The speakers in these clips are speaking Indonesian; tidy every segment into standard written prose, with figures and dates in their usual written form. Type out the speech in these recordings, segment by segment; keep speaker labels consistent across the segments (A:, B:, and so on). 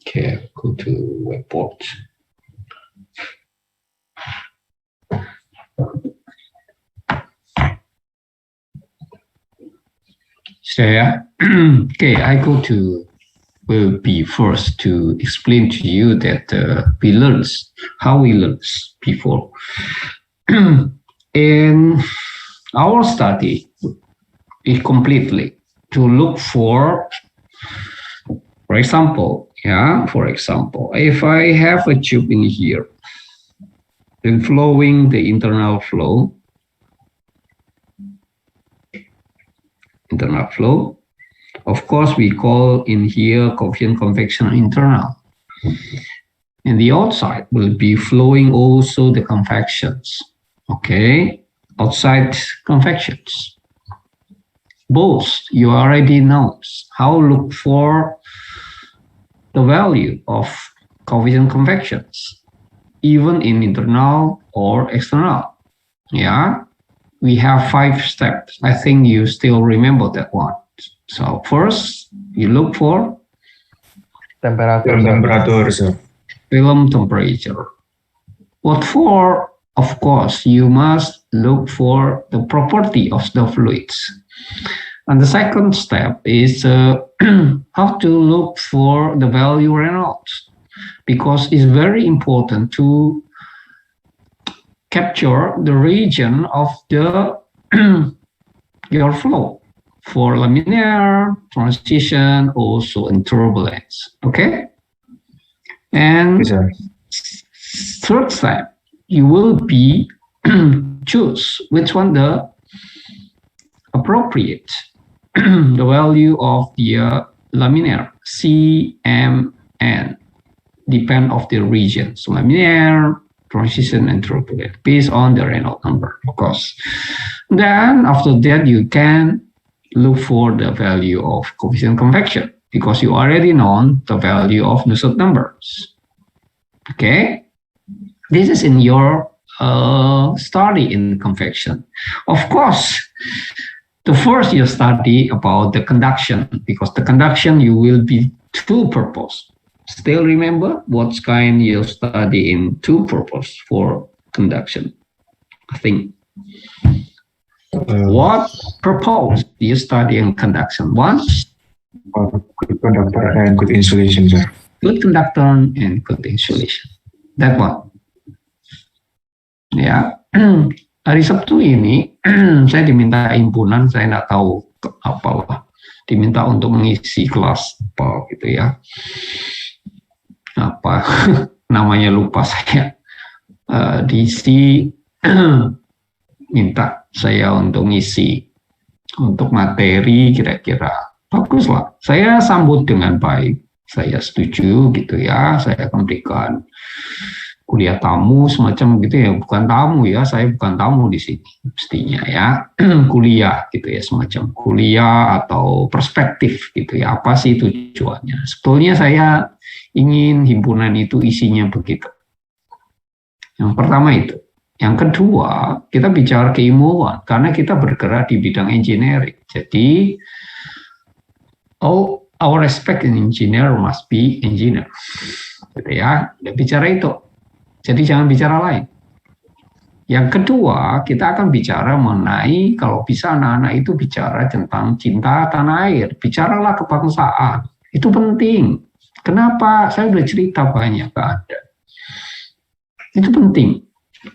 A: Okay, go to report. So okay, I go to will be first to explain to you that we learned how we learned before. In our study, is completely to look for example, if I have a tube in here, then flowing the internal flow, of course, we call in here coefficient convection internal. And the outside will be flowing also the convections, okay? Outside convections. Both you already know how to look for the value of coefficient convections, even in internal or external. Yeah, we have 5 steps. I think you still remember that one. So first, you look for
B: temperature, sir.
A: Film temperature. What for? Of course, you must look for the property of the fluids. And the second step is how to look for the value Reynolds, because it's very important to capture the region of the your flow for laminar, transition, also in turbulence. Okay? And third step, you will be choose which one the appropriate the value of the laminar CMN depend of the region. So laminar, transition, and turbulent based on the Reynolds number, of course. Then after that, you can look for the value of coefficient convection because you already know the value of Nusselt numbers. Okay, this is in your study in convection. Of course, the first you study about the conduction, because the conduction you will be two purpose. Still remember what kind you study in two purpose for conduction? I think. What purpose do you study in conduction? One?
B: Good conductor and good insulation, sir.
A: Good conductor and good insulation. That one. Ya, hari Sabtu ini saya diminta himpunan, saya nggak tahu apa, diminta untuk mengisi kelas apa gitu ya, apa namanya lupa saya, diisi minta saya untuk ngisi untuk materi kira-kira bagus lah. Saya sambut dengan baik, saya setuju gitu ya, saya akan berikan kuliah tamu semacam gitu ya, bukan tamu ya, saya bukan tamu di sini mestinya ya, kuliah gitu ya, semacam kuliah atau perspektif gitu ya, apa sih tujuannya. Sebetulnya saya ingin himpunan itu isinya begitu. Yang pertama itu. Yang kedua, kita bicara keilmuan karena kita bergerak di bidang engineering. Jadi all our respect in engineer must be engineer. Gitu ya, kita bicara itu. Jadi jangan bicara lain. Yang kedua, kita akan bicara mengenai, kalau bisa anak-anak itu bicara tentang cinta tanah air. Bicaralah kebangsaan. Itu penting. Kenapa? Saya sudah cerita banyak ke Anda. Itu penting.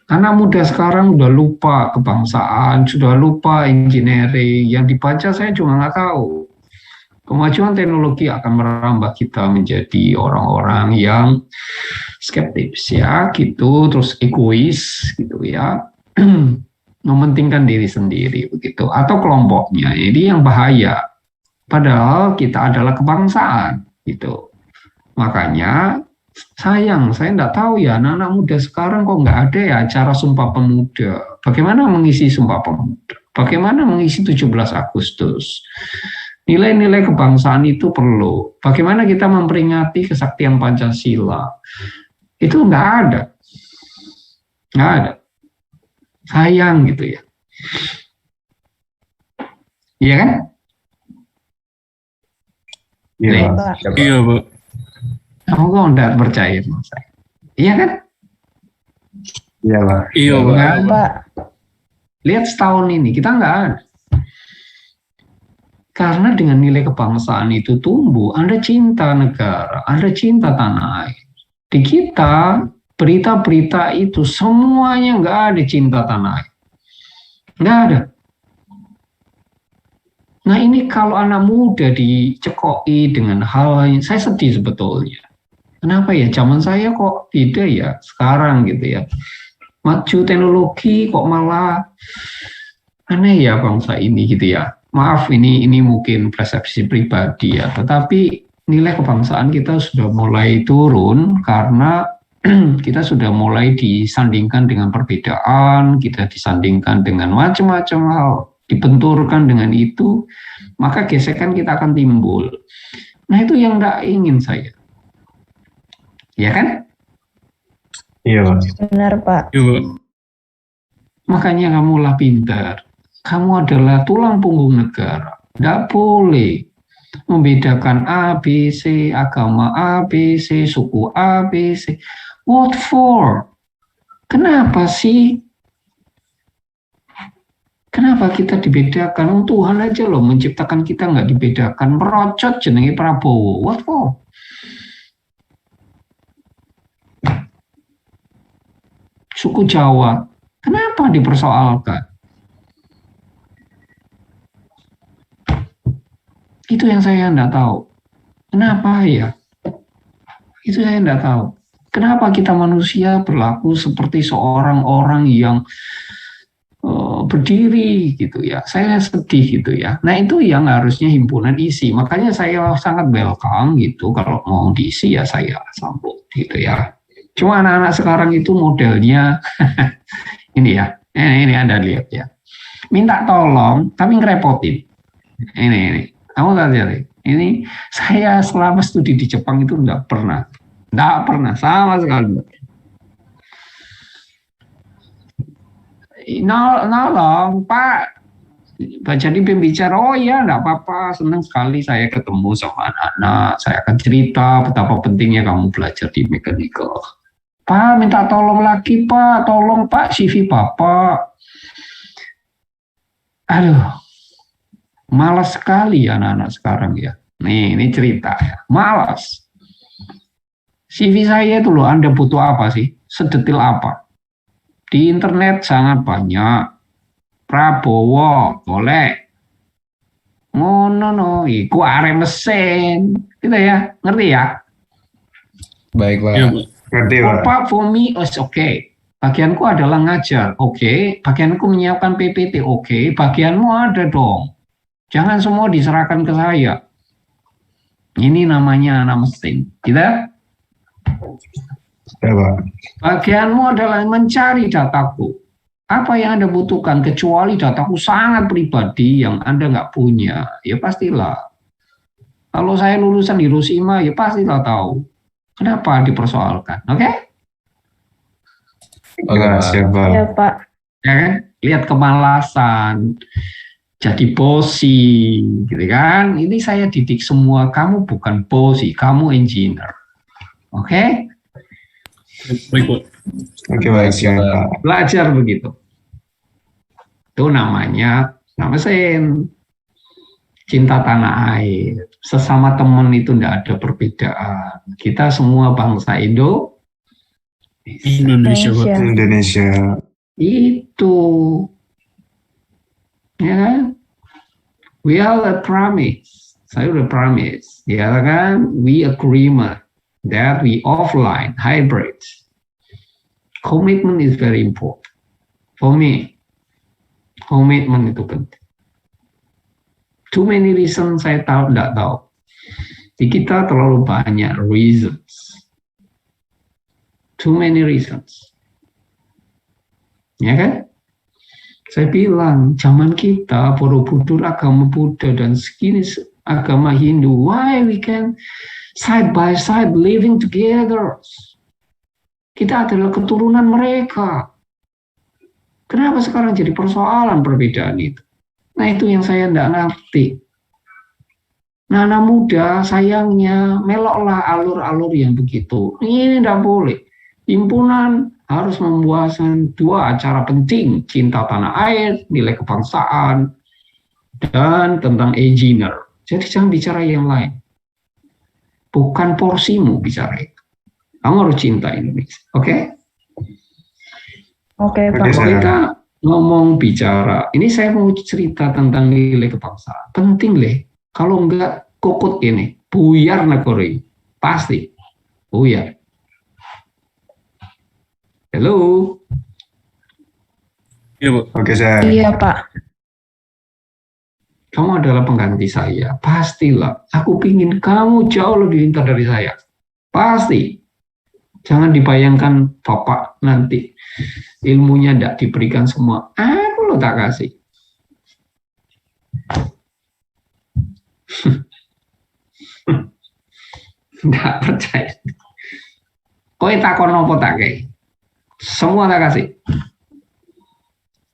A: Anak muda sekarang sudah lupa kebangsaan, sudah lupa engineering. Yang dibaca saya juga nggak tahu. Kemajuan teknologi akan merambah kita menjadi orang-orang yang skeptis ya, gitu, terus egois gitu ya, mementingkan diri sendiri begitu, atau kelompoknya. Ini yang bahaya. Padahal kita adalah kebangsaan gitu. Makanya sayang, saya nggak tahu ya, anak-anak muda sekarang kok nggak ada ya acara Sumpah Pemuda. Bagaimana mengisi Sumpah Pemuda? Bagaimana mengisi 17 Agustus? Nilai-nilai kebangsaan itu perlu. Bagaimana kita memperingati kesaktian Pancasila? Itu nggak ada. Nggak ada. Sayang gitu ya. Iya kan?
B: Iya,
C: Iya, Pak.
A: Kamu kok enggak percaya sama saya? Iya kan?
B: Iya Pak.
C: Iya, Pak.
A: Enggak.
C: Iya, Pak.
D: Pak.
A: Lihat setahun ini kita enggak ada. Karena dengan nilai kebangsaan itu tumbuh, Anda cinta negara, Anda cinta tanah air. Di kita, berita-berita itu semuanya nggak ada cinta tanah air. Nggak ada. Nah ini kalau anak muda dicekoi dengan hal yang saya sedih sebetulnya. Kenapa ya? Zaman saya kok tidak ya sekarang gitu ya. Maju teknologi kok malah aneh ya bangsa ini gitu ya. Maaf ini mungkin persepsi pribadi ya, tetapi nilai kebangsaan kita sudah mulai turun karena kita sudah mulai disandingkan dengan perbedaan, kita disandingkan dengan macam-macam hal, dibenturkan dengan itu, maka gesekan kita akan timbul. Nah itu yang tidak ingin saya. Ya kan?
B: Iya Pak.
D: Benar, Pak.
C: Iya, Pak.
A: Makanya kamulah pintar. Kamu adalah tulang punggung negara. Tidak boleh membedakan A, B, C, agama A, B, C, suku A, B, C. What for? Kenapa sih? Kenapa kita dibedakan? Tuhan aja loh menciptakan kita nggak dibedakan. Merocot jenenge Prabowo. What for? Suku Jawa. Kenapa dipersoalkan? Itu yang saya enggak tahu. Kenapa ya? Itu saya enggak tahu. Kenapa kita manusia berlaku seperti seorang orang yang berdiri gitu ya. Saya sedih gitu ya. Nah itu yang harusnya himpunan isi. Makanya saya sangat welcome gitu. Kalau mau diisi ya saya sambut gitu ya. Cuma anak-anak sekarang itu modelnya ini ya. Ini Anda lihat ya. Minta tolong tapi ngerepotin. Ini. Kamu lihat ini saya selama studi di Jepang itu enggak pernah sama sekali. Nolong Pak, jadi pembicara. Oh ya, enggak apa-apa, senang sekali saya ketemu sama anak-anak. Saya akan cerita betapa pentingnya kamu belajar di mechanical. Pak, minta tolong lagi Pak, tolong Pak CV Bapak. Aduh. Malas sekali anak-anak sekarang ya. Nih, ini cerita ya. Malas. CV saya itu loh, Anda butuh apa sih? Sedetil apa? Di internet sangat banyak. Prabowo, boleh. Ngono no, iku arek mesin. Gitu ya, ngerti ya?
E: Baik, Pak.
C: Iya, Pak.
B: Ngerti Pak.
A: Pak, for me, is okay. Bagianku adalah ngajar, oke. Bagianku menyiapkan PPT, oke. Bagianmu ada dong. Jangan semua diserahkan ke saya. Ini namanya anak mesin. Gitu?
B: Ya Pak.
A: Bagianmu adalah mencari dataku. Apa yang Anda butuhkan, kecuali dataku sangat pribadi yang Anda nggak punya, ya pastilah. Kalau saya lulusan Hiroshima, ya pastilah tahu. Kenapa dipersoalkan, oke?
E: Oke,
B: Nah,
E: Pak.
B: siapa?
D: Ya, Pak.
A: Ya kan? Lihat kemalasan, jadi bosi, gitu kan? Ini saya didik semua, kamu bukan bosi, kamu engineer, oke?
C: Baik, Pak.
B: Oke Pak, siap Pak.
A: Belajar begitu. Itu namanya mesin. Cinta tanah air. Sesama teman itu tidak ada perbedaan. Kita semua bangsa
C: Indonesia, Pak.
B: Indonesia.
A: itu. Ya kan? We are a promise. Saya udah promise. Ya kan? We agreement that we offline hybrid. Commitment is very important. For me, komitmen itu penting. Too many reasons saya tahu, tidak tahu. Di kita terlalu banyak reasons. Too many reasons. Ya kan? Saya bilang, zaman kita, Borobudur agama Buddha dan segini agama Hindu, why we can side by side living together? Kita adalah keturunan mereka. Kenapa sekarang jadi persoalan perbedaan itu? Nah itu yang saya tidak ngerti. Nah, anak muda sayangnya meloklah alur-alur yang begitu. Ini tidak boleh. Himpunan harus membuatkan 2 acara penting, cinta tanah air, nilai kebangsaan, dan tentang engineer. Jadi jangan bicara yang lain. Bukan porsimu bicara itu. Kamu harus cinta Indonesia. Oke?
D: Oke, Pak.
B: Oke,
A: Kalau
B: saya.
A: kita ngomong bicara, ini saya mau cerita tentang nilai kebangsaan. Penting deh. Kalau enggak kukut ini, buyar negara ini. Pasti. Buyar. Halo.
C: Iya, Bu.
B: Oke, saya.
D: Iya, Pak.
A: Kamu adalah pengganti saya. Pastilah. Aku pingin kamu jauh lebih pintar dari saya. Pasti. Jangan dibayangkan Bapak nanti ilmunya tidak diberikan semua. Aku lo tak kasih. Tidak percaya. Kowe takon apa tak kayak? Semua tak kasih.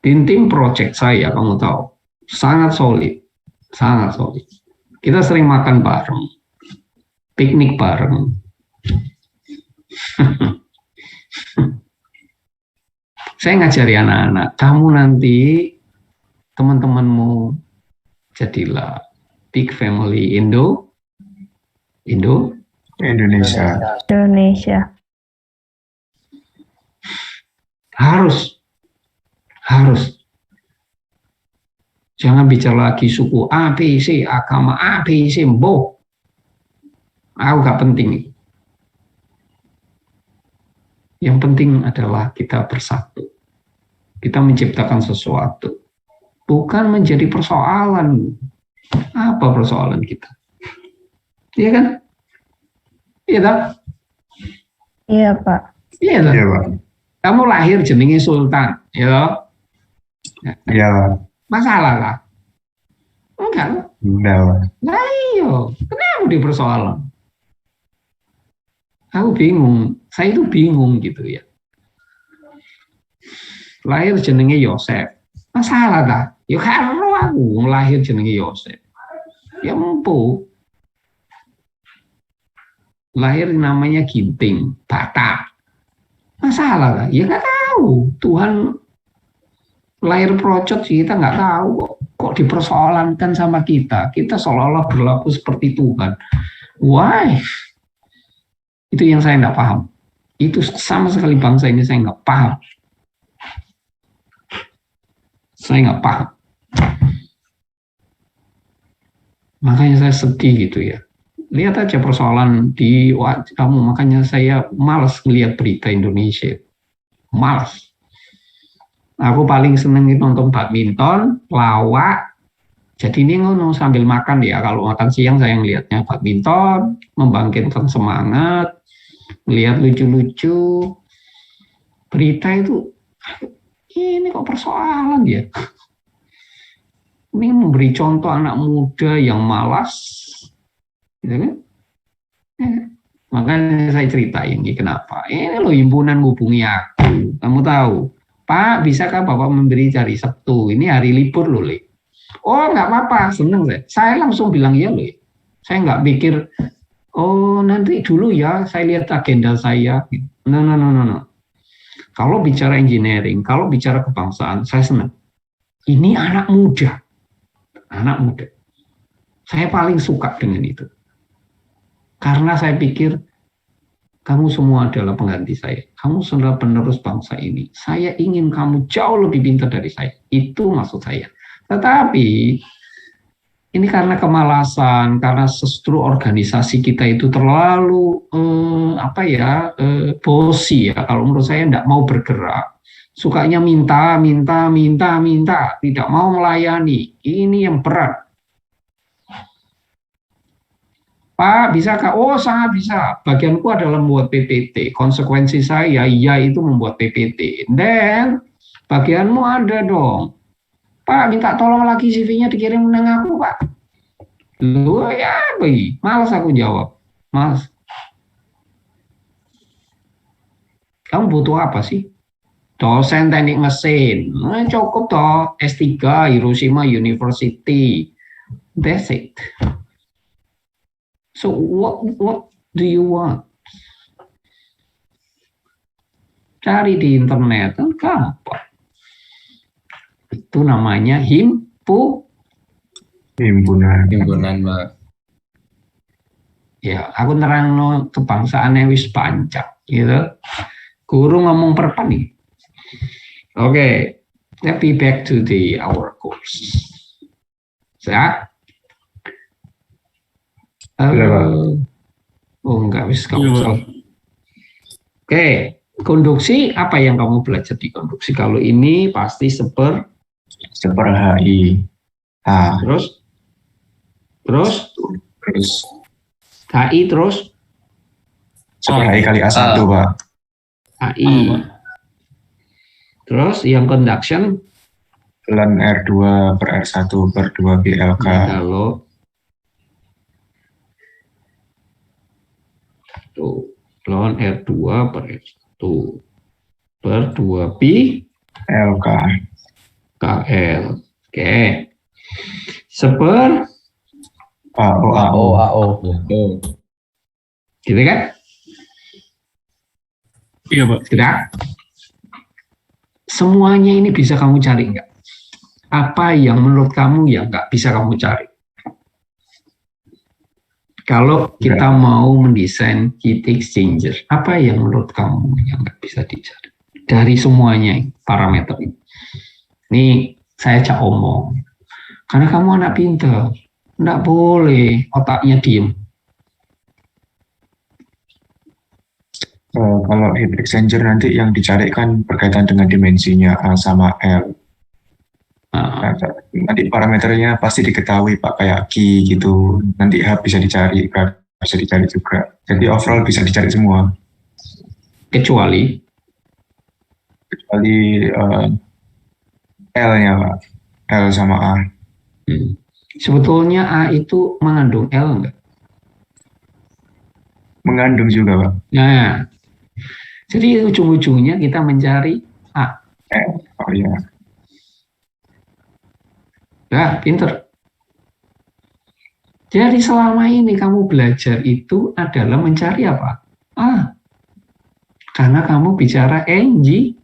A: Tim project saya, kamu tahu, sangat solid, sangat solid. Kita sering makan bareng, piknik bareng. Saya ngajari anak-anak, kamu nanti teman-temanmu jadilah big family
B: Indonesia.
D: Indonesia.
A: harus jangan bicara lagi suku A, B, C, agama A, B, C, boh. Aku gak penting. Yang penting adalah kita bersatu. Kita menciptakan sesuatu. Bukan menjadi persoalan. Apa persoalan kita? Iya kan? Iya tak?
D: Iya, Pak.
A: Iya tak?
B: Iya, Pak.
A: Kamu lahir jenenge Sultan, ya?
B: Iya, Pak.
A: Masalah lah. Enggak.
B: Enggak, Pak.
A: Iya, kenapa dipersoalan? Aku bingung, saya itu bingung gitu ya. Lahir jenenge Yosef, masalah tak? Ya karo aku lahir jenenge Yosef. Ya empu. Lahir namanya Ginting, Batak. Masalah tak? Ya nggak tahu. Tuhan lahir procot sih kita nggak tahu kok dipersoalankan sama kita. Kita seolah-olah berlaku seperti Tuhan. Why? Itu yang saya nggak paham. Itu sama sekali bangsa ini saya nggak paham. Saya nggak paham. Makanya saya sedih gitu ya. Lihat aja persoalan di kamu. Makanya saya malas melihat berita Indonesia. Malas. Aku paling seneng itu nonton badminton, lawak. Jadi ini ngono sambil makan ya. Kalau makan siang saya ngelihatnya badminton, membangkitkan semangat, melihat lucu-lucu. Berita itu, ini kok persoalan ya. Ini memberi contoh anak muda yang malas, gitu kan? Makanya saya cerita ini kenapa. Ini loh himpunan hubungi aku. Kamu tahu, Pak, bisakah Bapak memberi hari Sabtu? Ini hari libur loh, Le. Oh, nggak apa-apa, seneng saya. Saya langsung bilang ya, Le. Saya nggak pikir, oh nanti dulu ya, saya lihat agenda saya. No. Kalau bicara engineering, kalau bicara kebangsaan, saya senang. Ini anak muda. Anak muda. Saya paling suka dengan itu. Karena saya pikir, kamu semua adalah pengganti saya. Kamu adalah penerus bangsa ini. Saya ingin kamu jauh lebih pintar dari saya. Itu maksud saya. Tetapi, ini karena kemalasan, karena justru organisasi kita itu terlalu bosi ya. Kalau menurut saya tidak mau bergerak, sukanya minta, tidak mau melayani. Ini yang berat. Pak, bisakah? Oh, sangat bisa. Bagianku adalah membuat PPT. Konsekuensi saya, itu membuat PPT. Dan bagianmu ada dong. Pak, minta tolong lagi CV-nya dikirim ke aku, Pak. Lu ya, Bay. Malas aku jawab. Malas. Kamu butuh apa sih? Dosen teknik mesin. Nah, cukup toh. S3, Hiroshima University. That's it. So what do you want? Cari di internet kan gampang. Itu namanya himpunan.
E: Himpunan, Pak.
A: Ya, aku nerangno kebangsaannya wis panjang, gitu. Guru ngomong perpan nih. Oke, let me back to our course. Ya. Oh enggak, wis kamu salah. Oke, konduksi, apa yang kamu belajar di konduksi? Kalau ini pasti seper
B: HI.
A: Terus HI terus
B: seper HI kali A1, Pak.
A: HI. Terus yang conduction
B: ln R2 per R1 per 2 BLK.
A: Kalau ln R2 per R1 per 2 pi
B: LK.
A: KL. Oke. Seper
B: AO.
A: Gitu kan?
C: Iya, Pak.
A: Tidak. Semuanya ini bisa kamu cari nggak? Apa yang menurut kamu yang nggak bisa kamu cari? Kalau kita mau mendesain heat exchanger, apa yang menurut kamu yang nggak bisa dicari? Dari semuanya parameter ini. Ini saya cak omong. Karena kamu anak pintar, nggak boleh otaknya diem.
B: Kalau heat exchanger nanti yang dicari kan berkaitan dengan dimensinya A sama L. Nah, nanti parameternya pasti diketahui Pak, kayak Q gitu. Nanti H bisa dicari, K bisa dicari juga. Jadi overall bisa dicari semua.
A: Kecuali
B: L-nya Pak, L sama A.
A: Sebetulnya A itu mengandung L enggak?
B: Mengandung juga Pak.
A: Nah, jadi ujung-ujungnya kita mencari A.
B: Oh iya.
A: Ya, pinter. Jadi selama ini kamu belajar itu adalah mencari apa? A. Karena kamu bicara
C: Engineering.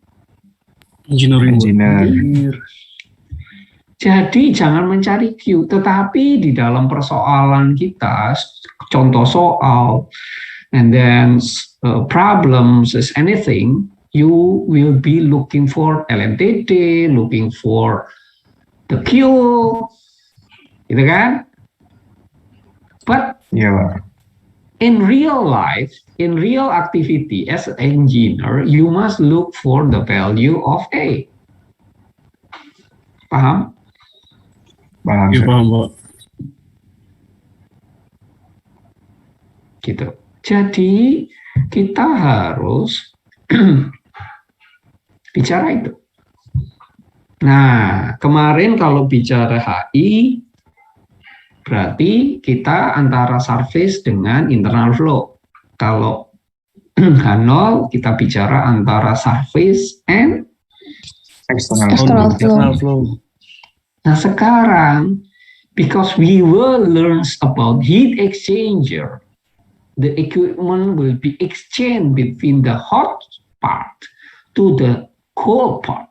A: Jadi jangan mencari Q, tetapi di dalam persoalan kita, contoh soal, and then problems is anything, you will be looking for LMTD, looking for the Q, gitu kan? But in real life, in real activity as an engineer, you must look for the value of A. Paham?
B: Paham.
C: Iya, paham, Pak.
A: Gitu. Jadi kita harus bicara itu. Nah, kemarin kalau bicara HI, berarti kita antara surface dengan internal flow. Kalau H0, kita bicara antara surface and
D: External flow.
A: Nah, sekarang, because we will learn about heat exchanger, the equipment will be exchanged between the hot part to the cold part.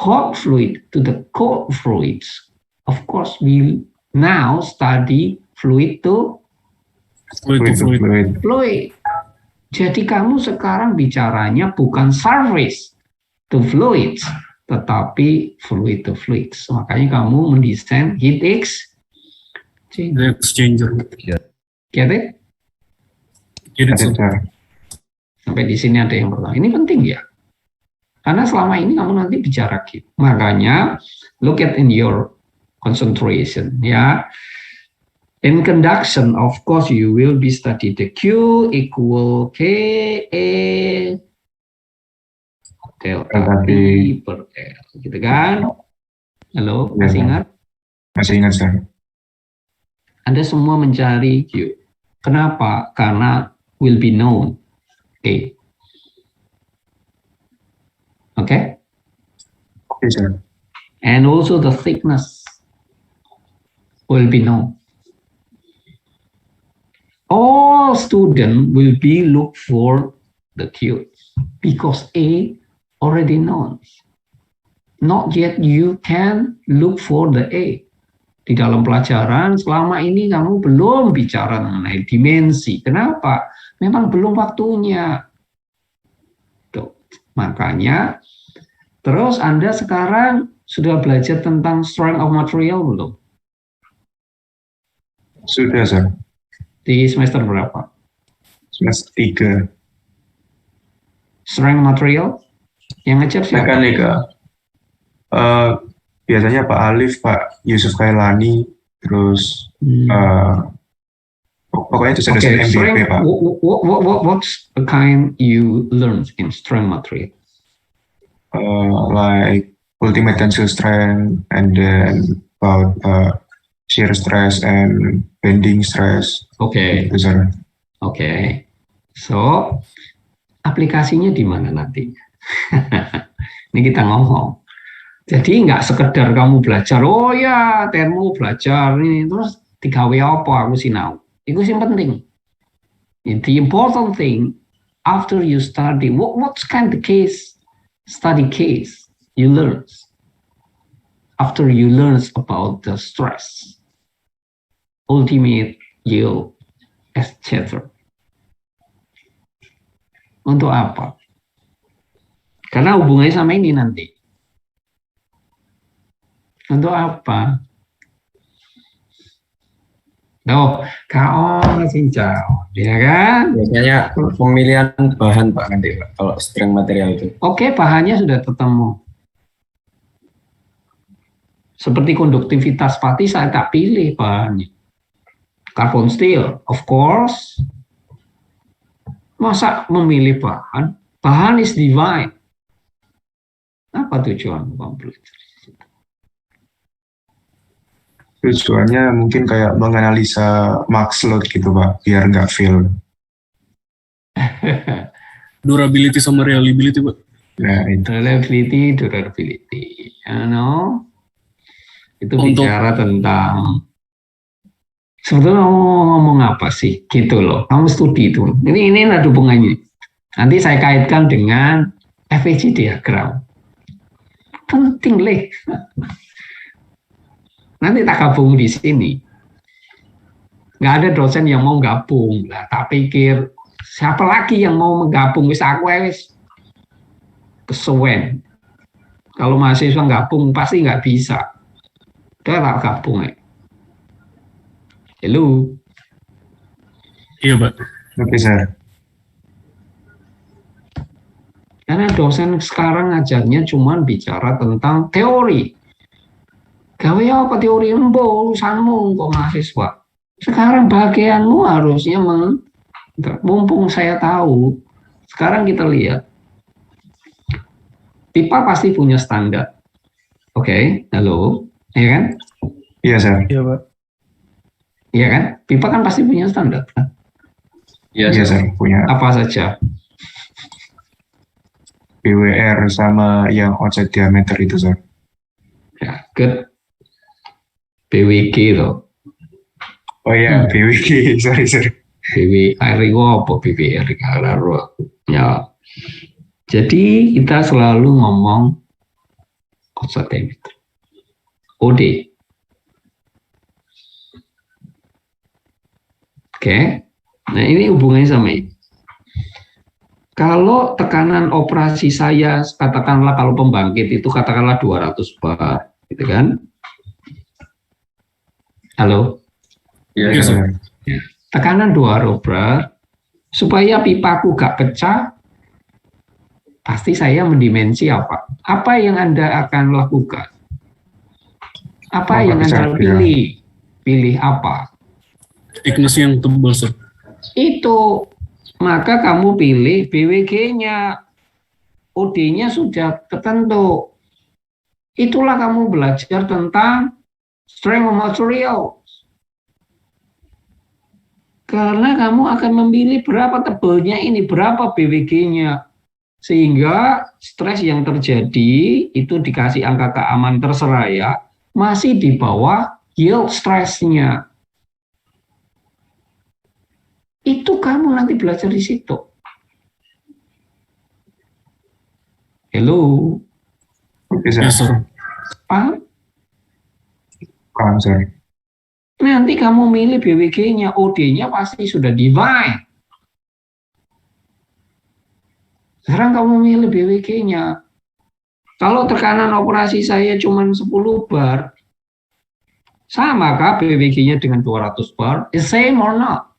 A: Hot fluid to the cold fluids. Of course, we now study fluid to fluid. Jadi kamu sekarang bicaranya bukan surface to fluids, tetapi fluid to fluids. Makanya kamu mendesain heat
C: Exchanger.
A: Get it? Sampai di sini ada yang pertama. Ini penting ya. Karena selama ini kamu nanti bicara gitu. Makanya look at in your concentration ya. In conduction, of course, you will be study the Q equal KA delta T per L, gitu kan? Halo, masih ingat?
B: Masih ingat, Sir.
A: Anda semua mencari Q. Kenapa? Karena will be known. Oke. Okay?
B: Okay, sir.
A: And also the thickness will be known. all students will be look for the Q because A already knows. Not yet you can look for the A. Di dalam pelajaran selama ini kamu belum bicara mengenai dimensi. Kenapa? Memang belum waktunya. Tuh. Makanya terus Anda sekarang sudah belajar tentang strength of material belum?
B: Sudah, Sir.
A: Di semester berapa?
B: Semester 3.
A: Strength material? Yang ngejar siapa?
B: Mekanika. Biasanya Pak Alif, Pak Yusuf Kailani, terus pokoknya itu dosen MBP, Pak.
A: What's the kind you learn in strength material?
B: Like ultimate tensile strength, and then about shear stress and bending stress.
A: Oke.
B: Gitu, Sir.
A: Oke. So, aplikasinya di mana nanti? Ini kita ngomong. Jadi nggak sekedar kamu belajar, oh ya termo belajar ini terus digawe apa aku sinau. Itu sih penting. The important thing after you study, what's kind of case, study case you learn after you learn about the stress, ultimate yield, etc. Untuk apa? Karena hubungannya sama ini nanti. Untuk apa? Oh, KO masih jauh, ya kan?
E: Biasanya pemilihan bahan Pak nanti Pak, kalau strength material itu.
A: Oke, bahannya sudah ketemu. Seperti konduktivitas pati saya tak pilih bahannya. Carbon steel, of course. Masa memilih bahan? Bahan is divine. Apa tujuan komplit?
B: Tujuannya mungkin kayak menganalisa max load gitu, Pak, biar nggak fail.
C: Durability sama reliability, Pak.
B: Nah, itu.
A: Reliability, durability. You know? Itu
C: Untuk
A: bicara tentang sebetulnya ngomong apa sih? Gitu loh. Kamu studi itu. Ini ada hubungannya. Nanti saya kaitkan dengan FEG diagram. Penting, leh. Nanti tak gabung di sini. Nggak ada dosen yang mau gabung. Nah, tak pikir siapa lagi yang mau menggabung? Wis aku wis kesuwen. Kalau mahasiswa gabung pasti nggak bisa. Udah tak gabung ya. Halo.
C: iya, Pak.
B: Oke, Sir.
A: Karena dosen sekarang ngajarnya cuma bicara tentang teori. Gawe apa teori embo urusanmu kok mahasiswa. Sekarang bagianmu harusnya mumpung saya tahu. Sekarang kita lihat. Pipa pasti punya standar. Oke, halo. Iya kan?
B: Iya, Sir.
D: Iya, Pak.
A: Iya kan? Pipa kan pasti punya standar kan?
B: Iya, Sir. Punya
A: Apa saja?
B: BWR sama yang outside diameter itu, Sir.
A: Ya, good. BWG loh.
B: Oh iya, BWG. Sorry, Sir.
A: BWR itu apa? BWR ya. Jadi kita selalu ngomong outside diameter. OD. Oke. Nah, ini hubungannya sama ini. Kalau tekanan operasi saya, katakanlah kalau pembangkit itu katakanlah 200 bar, gitu kan? Halo?
C: Iya, Sir.
A: Tekanan 200 bar, supaya pipaku gak pecah, pasti saya mendimensi apa? Apa yang Anda akan lakukan? Apa yang Anda pilih? Pilih apa?
C: Thickness yang tebal, Sir.
A: Itu, maka kamu pilih BWG-nya, OD-nya sudah tertentu. Itulah kamu belajar tentang strength of material. Karena kamu akan memilih berapa tebalnya ini, berapa BWG-nya. Sehingga stres yang terjadi itu dikasih angka keaman terserah ya, masih di bawah yield stress-nya. Itu kamu nanti belajar di situ. Hello.
B: Oke, sir.
C: Yes, sir.
A: Paham?
B: Paham, sir.
A: Nanti kamu milih BWG-nya, OD-nya pasti sudah divine. Sekarang kamu milih BWG-nya. Kalau tekanan operasi saya cuma 10 bar, samakah BWG-nya dengan 200 bar? The same or not?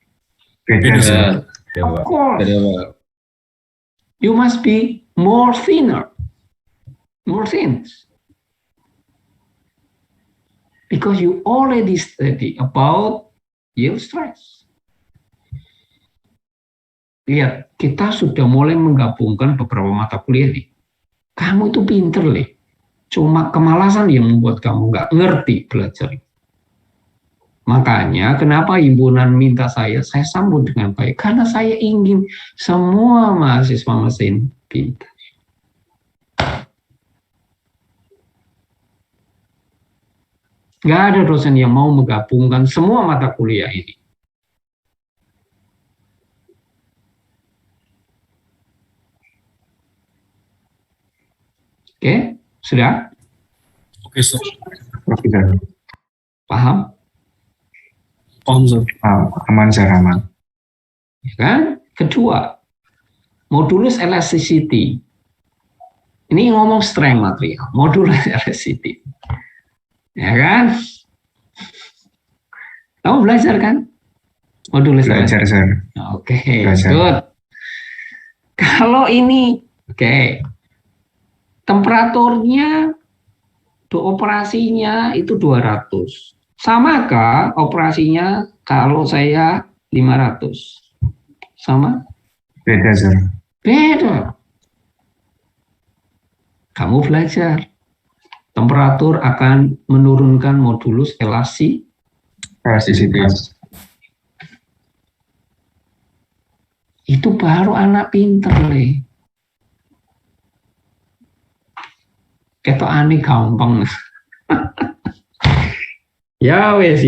B: Beda, sir.
A: Of course.
E: Beda, Pak.
A: You must be more thinner, more thin. Because you already study about yield stress. Lihat, kita sudah mulai menggabungkan beberapa mata kuliah nih. Kamu itu pinter, Le. Cuma kemalasan yang membuat kamu nggak ngerti belajar. Makanya kenapa himpunan minta saya sambut dengan baik. Karena saya ingin semua mahasiswa mesin pintar. Nggak ada dosen yang mau menggabungkan semua mata kuliah ini. Oke, sudah?
C: Oke, sir.
B: Oke, sir.
A: Paham?
C: Paham, sir.
B: Aman, sir, aman.
A: Ya kan? Kedua, modulus elasticity. Ini ngomong strength material, modulus elasticity. Ya kan? Kamu belajar kan? Modulus
B: Belajar, sir.
A: Oke,
B: Belajar.
A: good. Kalau ini, oke. Temperaturnya, operasinya itu 200. Samakah operasinya kalau saya 500? Sama?
B: Beda, sir.
A: Beda. Kamu belajar. Temperatur akan menurunkan modulus
B: Elastisitas.
A: Itu baru anak pinter, Le. Ketok aneh gampang. Ya wes.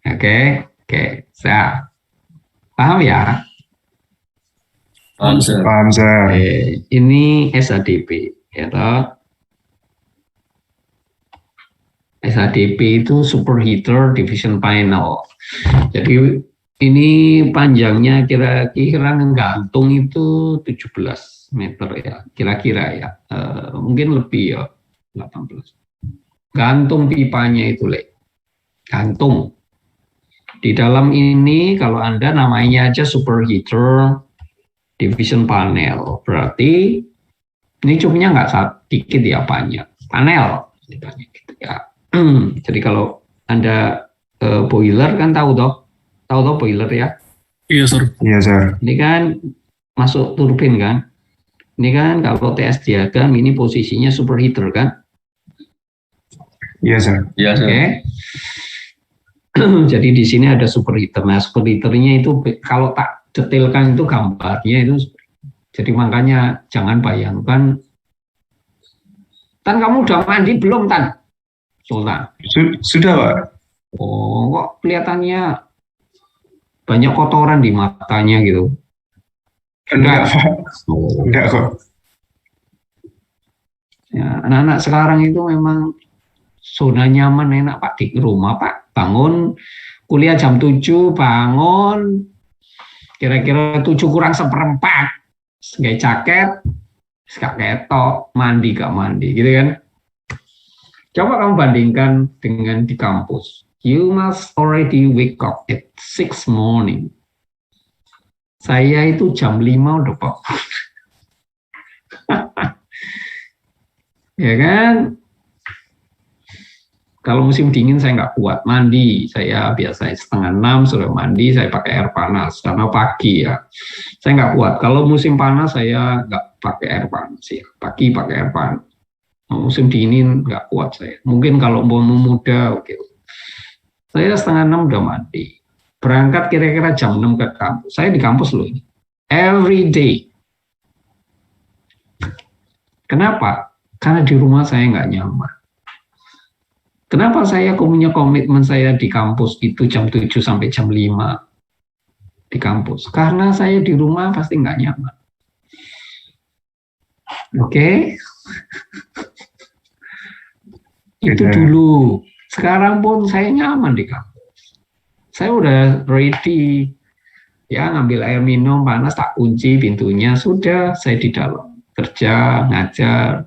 A: Oke. Paham ya?
E: Paham, sir.
B: Paham, sir.
A: Ini SADP, ya toh. SADP itu superheater division panel. Jadi ini panjangnya kira-kira gantung itu 17 meter ya, kira-kira ya. Mungkin lebih ya, 18. Gantung pipanya itu, Le. Gantung. Di dalam ini kalau Anda namanya aja superheater division panel, berarti ini cupnya nggak sedikit ya, banyak. Panel, gitu ya. Jadi kalau Anda boiler kan tahu toh boiler ya.
C: Iya, sir.
B: Iya, sir.
A: Ini kan masuk turbin kan. Ini kan kalau TS diagram ini posisinya superheater kan.
B: Iya, sir.
E: Iya, sir.
A: Oke. Jadi di sini ada superheater. Nah, superheaternya itu kalau tak detailkan itu gambarnya itu. Jadi makanya jangan bayangkan. Tan, kamu udah mandi belum, Tan? Sultan.
B: Sudah, Pak.
A: Oh, kok kelihatannya banyak kotoran di matanya gitu.
B: Enggak, Pak. Enggak kok.
A: Ya, anak-anak sekarang itu memang zona nyaman enak, Pak, di rumah, Pak. Bangun kuliah jam 7, bangun kira-kira 7 kurang seperempat, gak jaket, gak ketok, mandi gak mandi, gitu kan. Coba kamu bandingkan dengan di kampus. You must already wake up at 6 morning. Saya itu jam 5 udah bangun. Ya kan? Kalau musim dingin saya nggak kuat mandi. Saya biasanya 5:30 sudah mandi, saya pakai air panas. Karena pagi ya. Saya nggak kuat. Kalau musim panas saya nggak pakai air panas. Ya. Pagi pakai air panas. Musim dingin nggak kuat saya. Mungkin kalau mau muda, oke. Saya 5:30 udah mandi. Berangkat kira-kira jam 6 ke kampus. Saya di kampus loh ini. Every day. Kenapa? Karena di rumah saya nggak nyaman. Kenapa saya punya komitmen saya di kampus itu jam 7 sampai jam 5 di kampus? Karena saya di rumah pasti nggak nyaman. Oke? Itu dulu. Sekarang pun saya nyaman di kampus. Saya udah ready. Ya, ngambil air minum panas, tak kunci pintunya, sudah saya di dalam. Kerja, ngajar.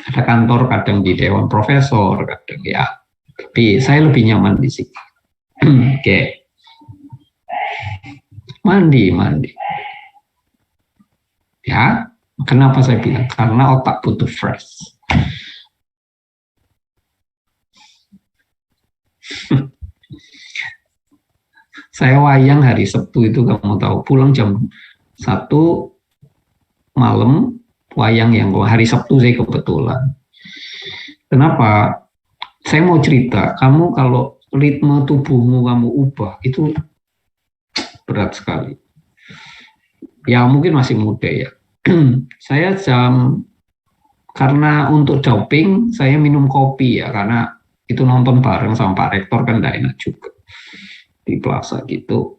A: Ada kantor kadang di Dewan Profesor, kadang ya. Tapi saya lebih nyaman di sini. Oke. Mandi. Ya, kenapa saya bilang? Karena otak butuh fresh. Saya wayang hari Sabtu itu, kamu tahu, pulang jam 1 malam, wayang yang hari Sabtu saya kebetulan. Kenapa? Saya mau cerita, kamu kalau ritme tubuhmu kamu ubah, itu berat sekali. Ya mungkin masih muda ya. Saya karena untuk doping, saya minum kopi ya, karena itu nonton bareng sama Pak Rektor kan tidak enak juga. Di plaza gitu.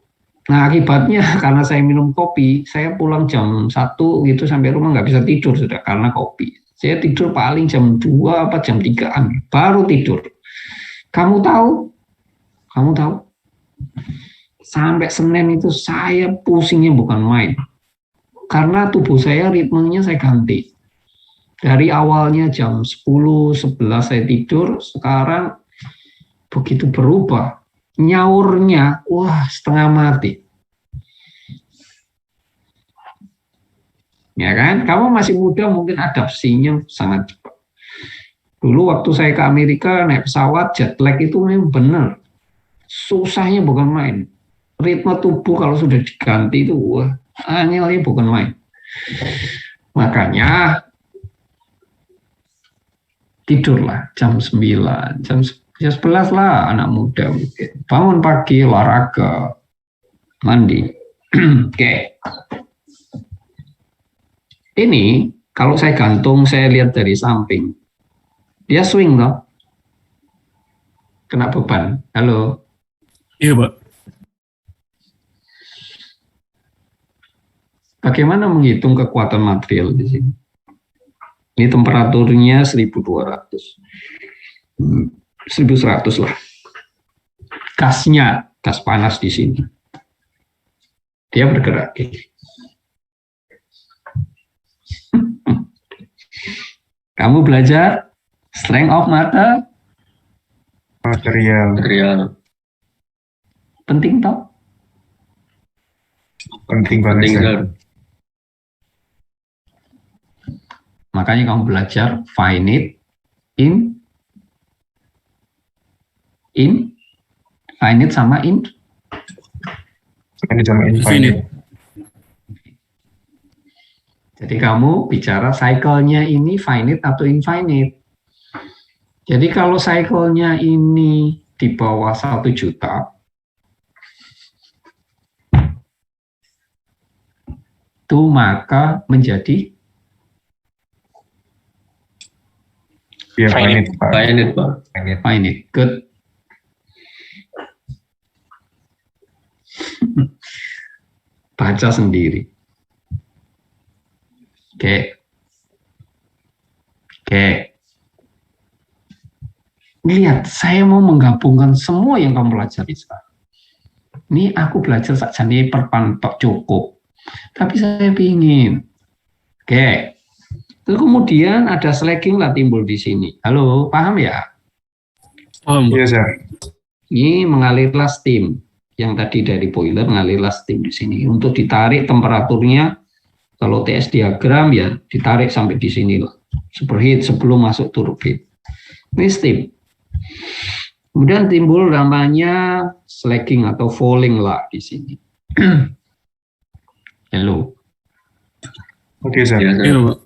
A: Nah akibatnya karena saya minum kopi, saya pulang jam 1 gitu sampai rumah nggak bisa tidur sudah karena kopi. Saya tidur paling jam 2 apa jam 3-an baru tidur. Kamu tahu? Sampai Senin itu saya pusingnya bukan main. Karena tubuh saya ritmenya saya ganti. Dari awalnya jam 10, 11 saya tidur, sekarang begitu berubah. Nyaurnya, wah setengah mati. Ya kan? Kamu masih muda mungkin adaptasinya sangat cepat. Dulu waktu saya ke Amerika naik pesawat, jet lag itu memang benar. Susahnya bukan main. Ritme tubuh kalau sudah diganti itu, wah, anginnya bukan main. Makanya tidurlah jam 9, jam 11 lah anak muda mungkin. Bangun pagi, olahraga, mandi. Oke. Ini kalau saya gantung, saya lihat dari samping. Dia swing loh. Kena beban. Halo.
C: Iya, Pak.
A: Bagaimana menghitung kekuatan material di sini? Ini temperaturnya 1200. 1100 lah. Gasnya, gas panas di sini. Dia bergerak. Kamu belajar strength of
B: material.
A: Penting toh?
B: Penting banget.
A: Makanya kamu belajar finite, finite sama
B: infinite.
A: Jadi kamu bicara cycle-nya ini finite atau infinite. Jadi kalau cycle-nya ini di bawah 1 juta, itu maka menjadi
B: finite.
A: Good. Baca sendiri. Oke. Lihat, saya mau menggabungkan semua yang kamu pelajari sekarang. Ini aku belajar saja nih perpantok cukup. Tapi saya ingin. Oke. Terus kemudian ada slacking lah timbul di sini. Halo, paham ya?
C: Paham, Pak.
B: Iya, Sir.
A: Ini mengalirlah steam. Yang tadi dari boiler mengalirlah steam di sini. Untuk ditarik temperaturnya, kalau TS diagram ya ditarik sampai di sini lah. Superheat sebelum masuk turbin. Ini steam. Kemudian timbul namanya slacking atau falling lah di sini. Halo.
B: Oke, Sir.
C: Iya, Pak.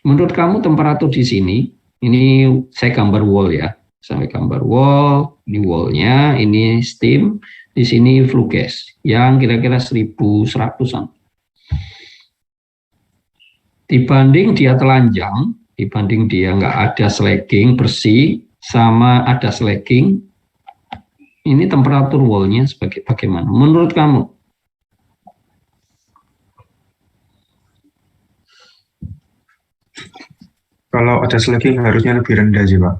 A: Menurut kamu temperatur di sini, ini saya gambar wall ya. Saya gambar wall, ini wallnya, ini steam, di sini flue gas yang kira-kira 1100-an. Dibanding dia telanjang, dibanding dia nggak ada slagging bersih, sama ada slagging, ini temperatur wall-nya sebagai bagaimana? Menurut kamu?
B: Kalau ada slagging harusnya lebih rendah sih, Pak.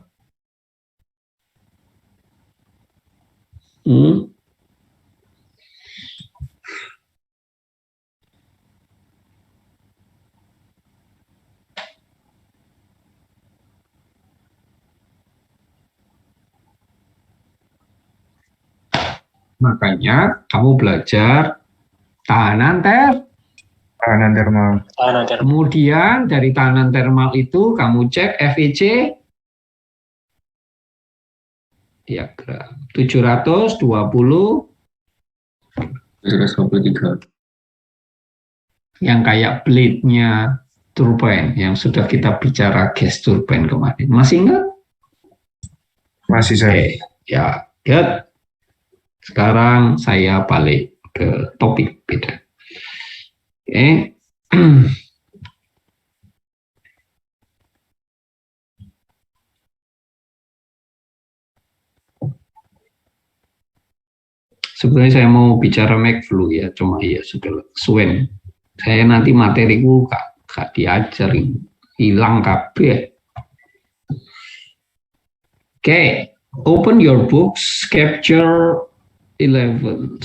A: Makanya kamu belajar tahanan
B: Tahanan thermal.
A: Kemudian dari tahanan thermal itu kamu cek FEC diagram 720
E: 723.
A: yang kayak blade-nya turbine yang sudah kita bicara gas turbine kemarin. Masih ingat?
B: Masih saya.
A: Oke, ya, good. Sekarang saya balik ke topik beda. Oke. Sebenarnya saya mau bicara McFlu ya, cuma ya sudah suwen. Saya nanti materiku gak diajarin, hilang kabeh. Oke, open your books, capture 11.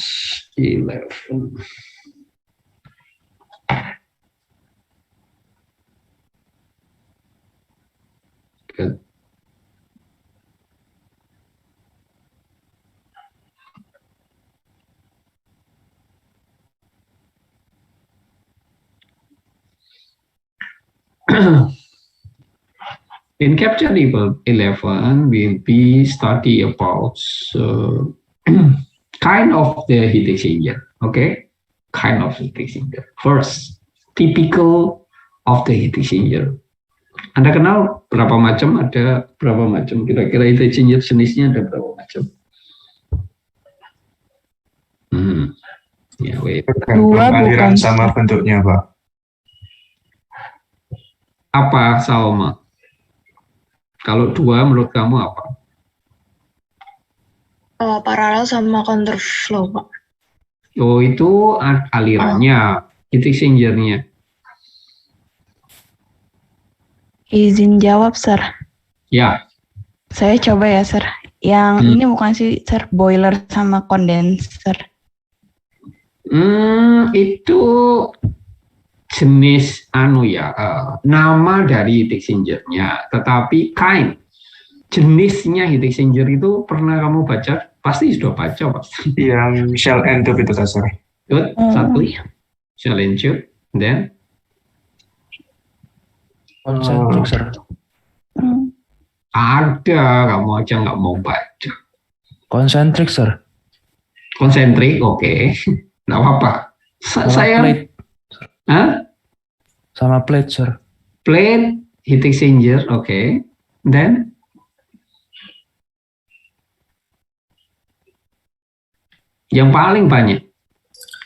A: Good. In Capture 11, we'll be study about kind of the heat exchanger, okay? Kind of heat exchanger. First, typical of the heat exchanger. Anda kenal berapa macam? Ada berapa macam? Kira-kira heat exchanger jenisnya ada berapa macam? Ya,
B: Tergantung aliran sama bentuknya, Pak.
A: Apa, Salma? Kalau dua, menurut kamu apa?
D: Paralel sama counterflow, Pak.
A: Oh, itu alirannya, heat exchanger-nya.
F: Izin jawab, Sir.
A: Ya.
F: Saya coba ya, Sir. Yang ini bukan sih, Sir, boiler sama condenser.
A: Itu jenis nama dari heat exchanger-nya, tetapi jenisnya heat exchanger itu pernah kamu baca? Pasti sudah baca, pasti.
B: Yang shell and tube itu, Sir.
A: Good, satu. Shell and tube, then
E: Concentric, Sir.
A: Ada, kamu aja nggak mau baca.
E: Concentric, Sir.
A: Konsentrik, oke. Nggak apa-apa. Saya
E: plate. Sama plate, Sir.
A: Plate, heat exchanger, oke. Then yang paling banyak.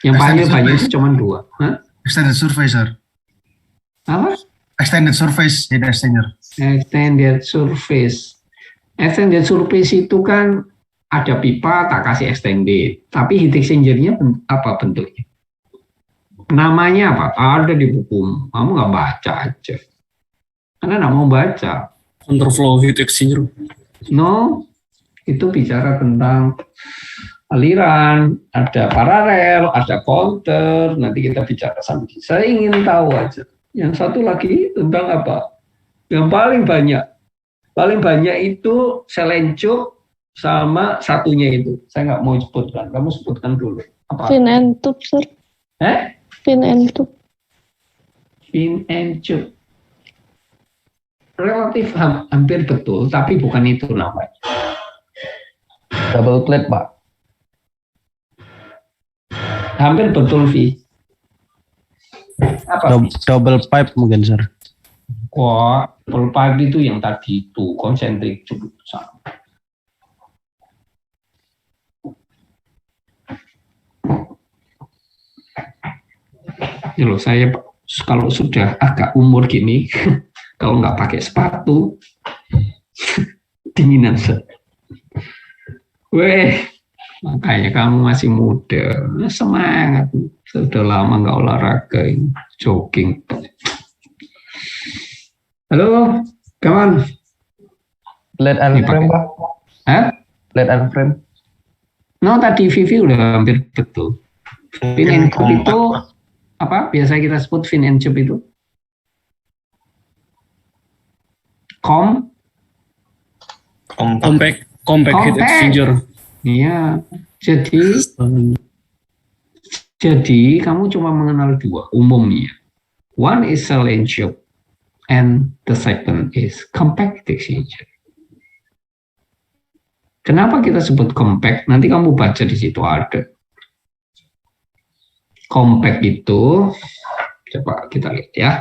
A: Yang paling banyak itu cuma dua.
C: Extended surface, Sir.
A: Apa?
C: Extended surface heat exchanger.
A: Extended surface. Extended surface itu kan ada pipa tak kasih extended. Tapi heat exchanger-nya apa bentuknya? Namanya apa? Ada di buku. Kamu nggak baca aja. Karena nggak mau baca.
C: Counterflow heat exchanger.
A: No, itu bicara tentang aliran, ada paralel, ada counter. Nanti kita bicara sampai. Saya ingin tahu aja. Yang satu lagi tentang apa? Yang paling banyak. Paling banyak itu selencuk sama satunya itu. Saya nggak mau sebutkan. Kamu sebutkan dulu. Apa?
D: Fin and tube, Sir. Fin and tube.
A: Fin and tube. Relatif hampir betul, tapi bukan itu namanya.
E: Double plate, Pak.
A: Hampir betul, Vi. Apa?
C: Double pipe mungkin, Sir.
A: Wah, double pipe itu yang tadi itu, konsentrik juga sama. Ya loh, kalau sudah agak umur gini, kalau nggak pakai sepatu, dinginan. Weh, makanya kamu masih muda, semangat. Sudah lama nggak olahraga, jogging. Halo, kawan.
E: LED and frame, Pak.
A: Hah?
E: LED and frame.
A: No, tadi Vivi udah hampir betul. Fin and Cube itu apa? Biasa kita sebut fin and Cube itu.
C: Compact heat exchanger.
A: Iya. Jadi kamu cuma mengenal dua umumnya. One is cell and tube, and the second is compact heat exchanger. Kenapa kita sebut compact? Nanti kamu baca di situ ada. Compact itu, coba kita lihat ya.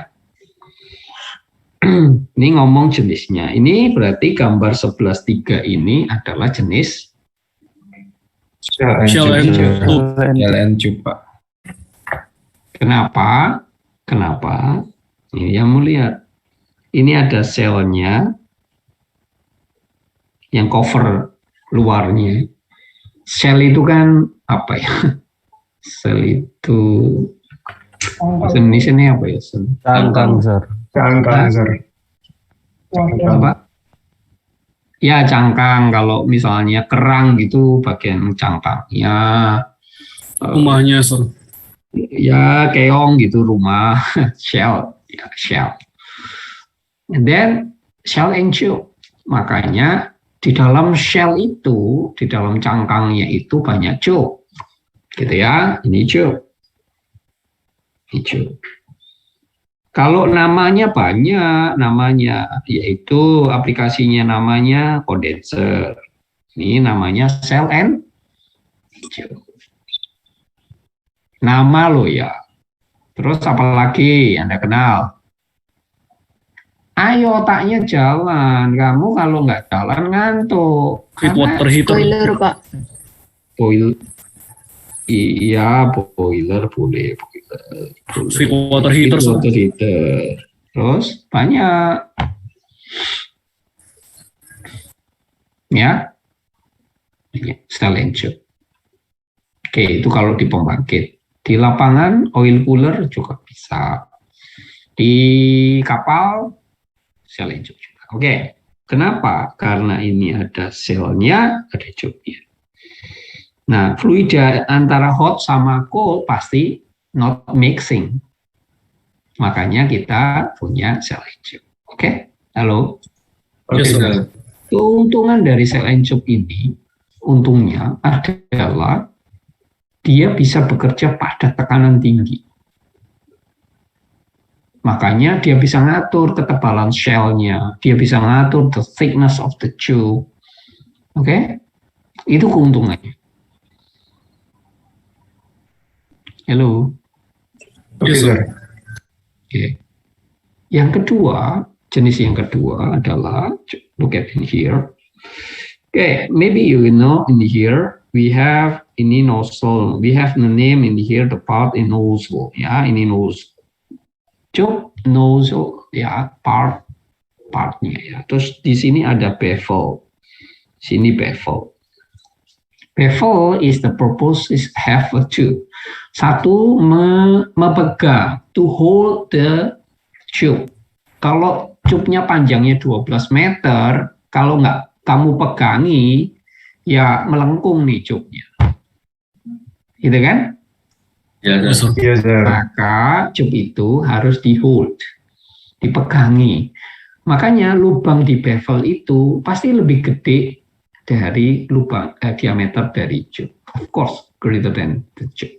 A: Ini ngomong jenisnya. Ini berarti gambar 11.3 ini adalah jenis
C: Shell and tube, Pak.
A: Kenapa? Ini yang mau lihat. Ini ada selnya yang cover luarnya. Shell itu kan apa ya? Sel itu bahasa Indonesia ini apa ya?
E: Cangkang, Sir.
A: Apa? Ya, cangkang. Kalau misalnya kerang gitu bagian cangkangnya.
C: Rumahnya, Sir.
A: Ya, keong gitu rumah. Shell. Ya, shell. And then shell and tube. Makanya di dalam shell itu, di dalam cangkangnya itu banyak tube. Gitu ya, ini tube. Ini tube. Kalau namanya banyak, yaitu aplikasinya namanya condenser. Ini namanya cell and tube. Nama lo ya. Terus apa lagi Anda kenal? Ayo otaknya jalan. Kamu kalau nggak jalan ngantuk.
C: Water heater.
D: Boiler, Pak.
A: Iya, boiler boleh.
C: Water heater.
A: Water heater. Terus banyak. Ya. Cell and tube. Oke, itu kalau di pembangkit. Di lapangan oil cooler juga bisa. Di kapal cell and tube juga. Oke. Kenapa? Karena ini ada selnya, ada tube-nya. Nah, fluida antara hot sama cold pasti not mixing. Makanya kita punya cell and tube. Oke? Halo?
C: Yes, sir.
A: Keuntungan dari cell and tube ini, untungnya adalah dia bisa bekerja pada tekanan tinggi. Makanya dia bisa ngatur ketebalan shell-nya, dia bisa ngatur the thickness of the tube. Oke? Itu keuntungannya. Halo.
C: Yes, sir.
A: Oke. Yang kedua, jenis yang kedua adalah look at in here. Okay, maybe you know in here we have ini nozzle. We have the name in here the part in nozzle. Ya, ini nozzle. Tube nozzle ya partnya ya. Terus di sini ada bevel. Sini bevel. Bevel is the purpose is have a tube. Satu memegang, to hold the tube. Kalau tube-nya panjangnya 12 meter, kalau nggak kamu pegangi, ya melengkung nih tube-nya. Gitu kan?
B: Ya, sir.
A: Maka tube itu harus di hold, dipegangi. Makanya lubang di bevel itu pasti lebih gede dari lubang diameter dari tube. Of course, greater than the tube.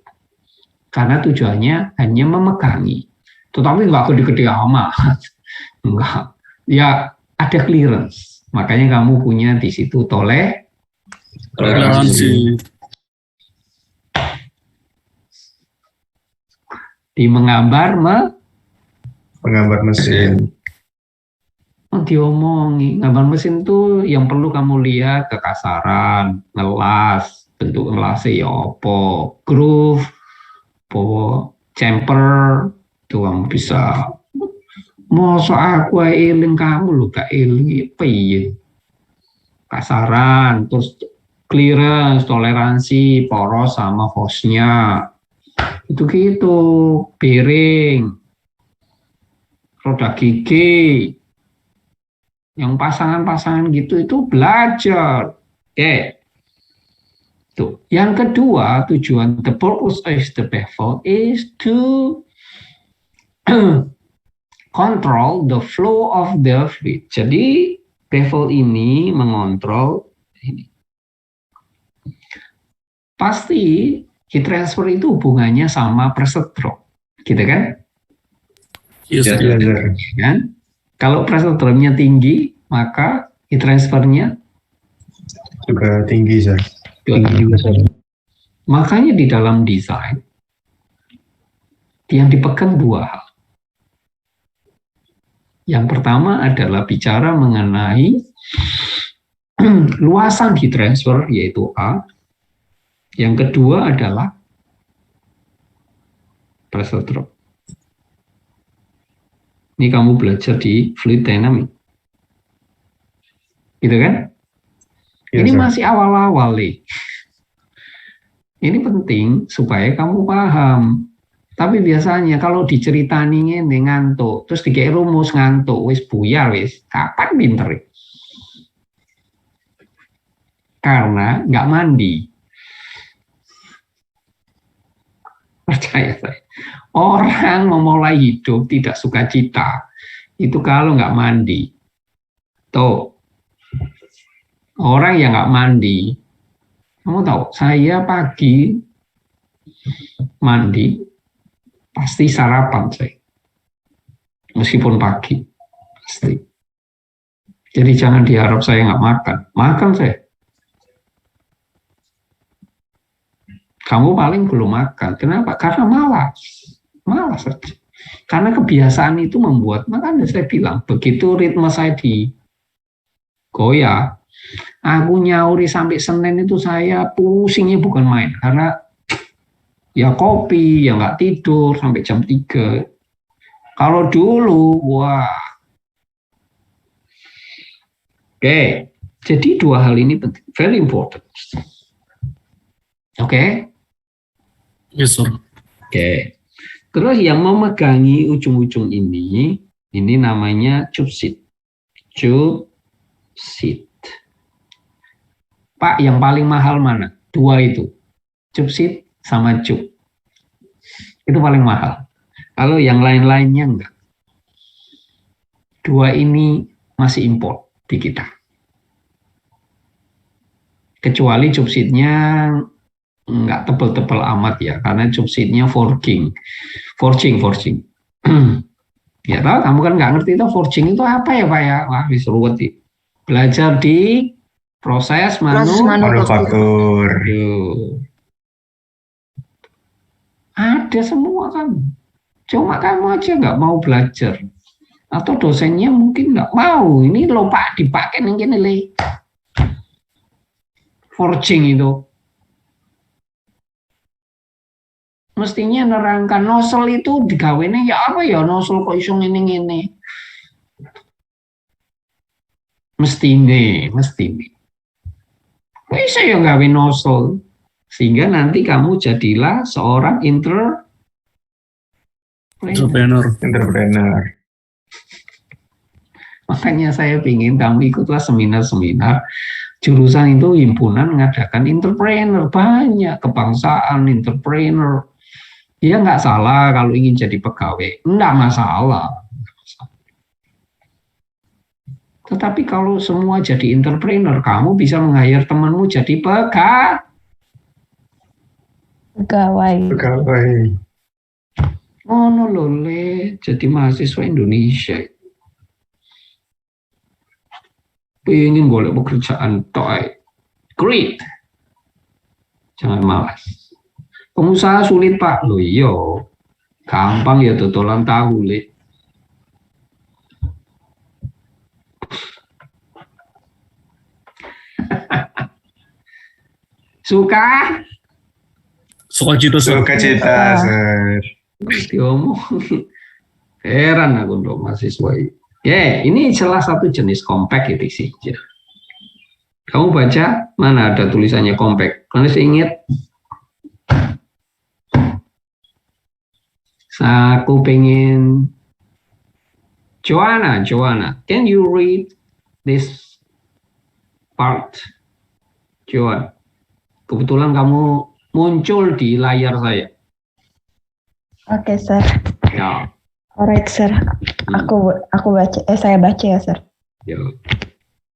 A: Karena tujuannya hanya memegangi. Tetapi nggak gede-gede amat. Enggak. Ya ada clearance. Makanya kamu punya di situ
C: Toleransi.
A: di menggambar
B: Penggambar mesin.
A: diomongi. Gambar mesin tuh yang perlu kamu lihat kekasaran, ngelas, bentuk ngelasnya ya apa, groove, apa, chamfer, Tuh kamu bisa. Masa aku eling kamu lu gak eling piye? Kasaran, terus clearance, toleransi, poros sama hostnya. Itu gitu, piring, roda gigi, yang pasangan-pasangan gitu itu belajar. Oke. Tuh. Yang kedua, tujuan the purpose of the bevel is to control the flow of the fluid. Jadi bevel ini mengontrol ini. Pasti heat transfer itu hubungannya sama pressure drop, gitu kan?
C: Yes, sir.
B: Iya, sir.
A: Kan? Kalau pressure dropnya tinggi, maka heat transfernya
B: Juga tinggi, sir.
A: tinggi. Makanya di dalam desain yang dipegang dua hal. Yang pertama adalah bicara mengenai luasan heat transfer, yaitu A. Yang kedua adalah pressure drop. Ini kamu belajar di fluid dynamics. Gitu kan?
B: Iya,
A: Ini
B: sir.
A: masih awal-awal nih. Ini penting supaya kamu paham. Tapi biasanya kalau diceritani ngene ngantuk, terus dikei rumus ngantuk, wis buyar wis. Kapan pinter? Karena nggak mandi. Percaya saya. Orang memulai hidup tidak sukacita itu kalau nggak mandi. Tuh. Orang yang nggak mandi, kamu tahu, saya pagi mandi, pasti sarapan saya. Meskipun pagi, pasti. Jadi jangan diharap saya nggak makan. Makan saya. Kamu paling belum makan. Kenapa? Karena malas. Malas saja. Karena kebiasaan itu membuat, makanya saya bilang, begitu ritme saya digoyah, aku nyauri sampai Senin itu saya pusingnya bukan main. Karena ya kopi, ya nggak tidur sampai jam 3. Kalau dulu, wah. Oke, jadi dua hal ini penting, very important. Oke.
C: Yes, sir.
A: Oke. Terus yang memegangi ujung-ujung ini namanya tube seat. Tube seat. Pak, yang paling mahal mana? Dua itu. Tube seat sama tube. Itu paling mahal. Kalau yang lain-lainnya enggak. Dua ini masih import di kita. Kecuali tube seatnya nggak tebel-tebel amat ya, karena tube seatnya forging. Ya tahu, kamu kan nggak ngerti itu forging itu apa ya Pak ya? Wah, bisa ruwet sih. Belajar di proses
B: Manufaktur.
A: Ada semua kan. Cuma kamu aja nggak mau belajar. Atau dosennya mungkin nggak mau. Ini loh Pak, dipakai yang gini le. Forging itu. Mestinya nerangkan nozzle itu digawene ya apa ya, nozzle kok iso ngene-ngene. Mestine. Bisa ya gawe nozzle. Sehingga nanti kamu jadilah seorang
C: Entrepreneur.
A: Makanya saya ingin kamu ikutlah seminar-seminar. Jurusan itu himpunan mengadakan entrepreneur. Banyak kebangsaan entrepreneur. Ya nggak salah kalau ingin jadi pegawai. Nggak masalah. Tetapi kalau semua jadi entrepreneur, kamu bisa meng-hire temanmu jadi pegawai. Oh no lole, jadi mahasiswa Indonesia. Pengen golek pekerjaan toy. Great. Jangan malas. Pengusaha sulit Pak. Loh iya. Gampang ya dodolan tahu, Le. Suka?
C: Sukacita, sir.
B: Sukacita, sir.
A: Diomong. Heran aku untuk mahasiswa ini. Ini salah satu jenis compact heat exchanger. Kamu baca, mana ada tulisannya compact? Kamu masih ingat? Aku pengen Joanna, can you read this part? Joanna, kebetulan kamu muncul di layar saya.
F: Oke, sir.
A: Ya.
F: Alright, sir. Aku baca. Saya baca ya, sir.
A: Ya.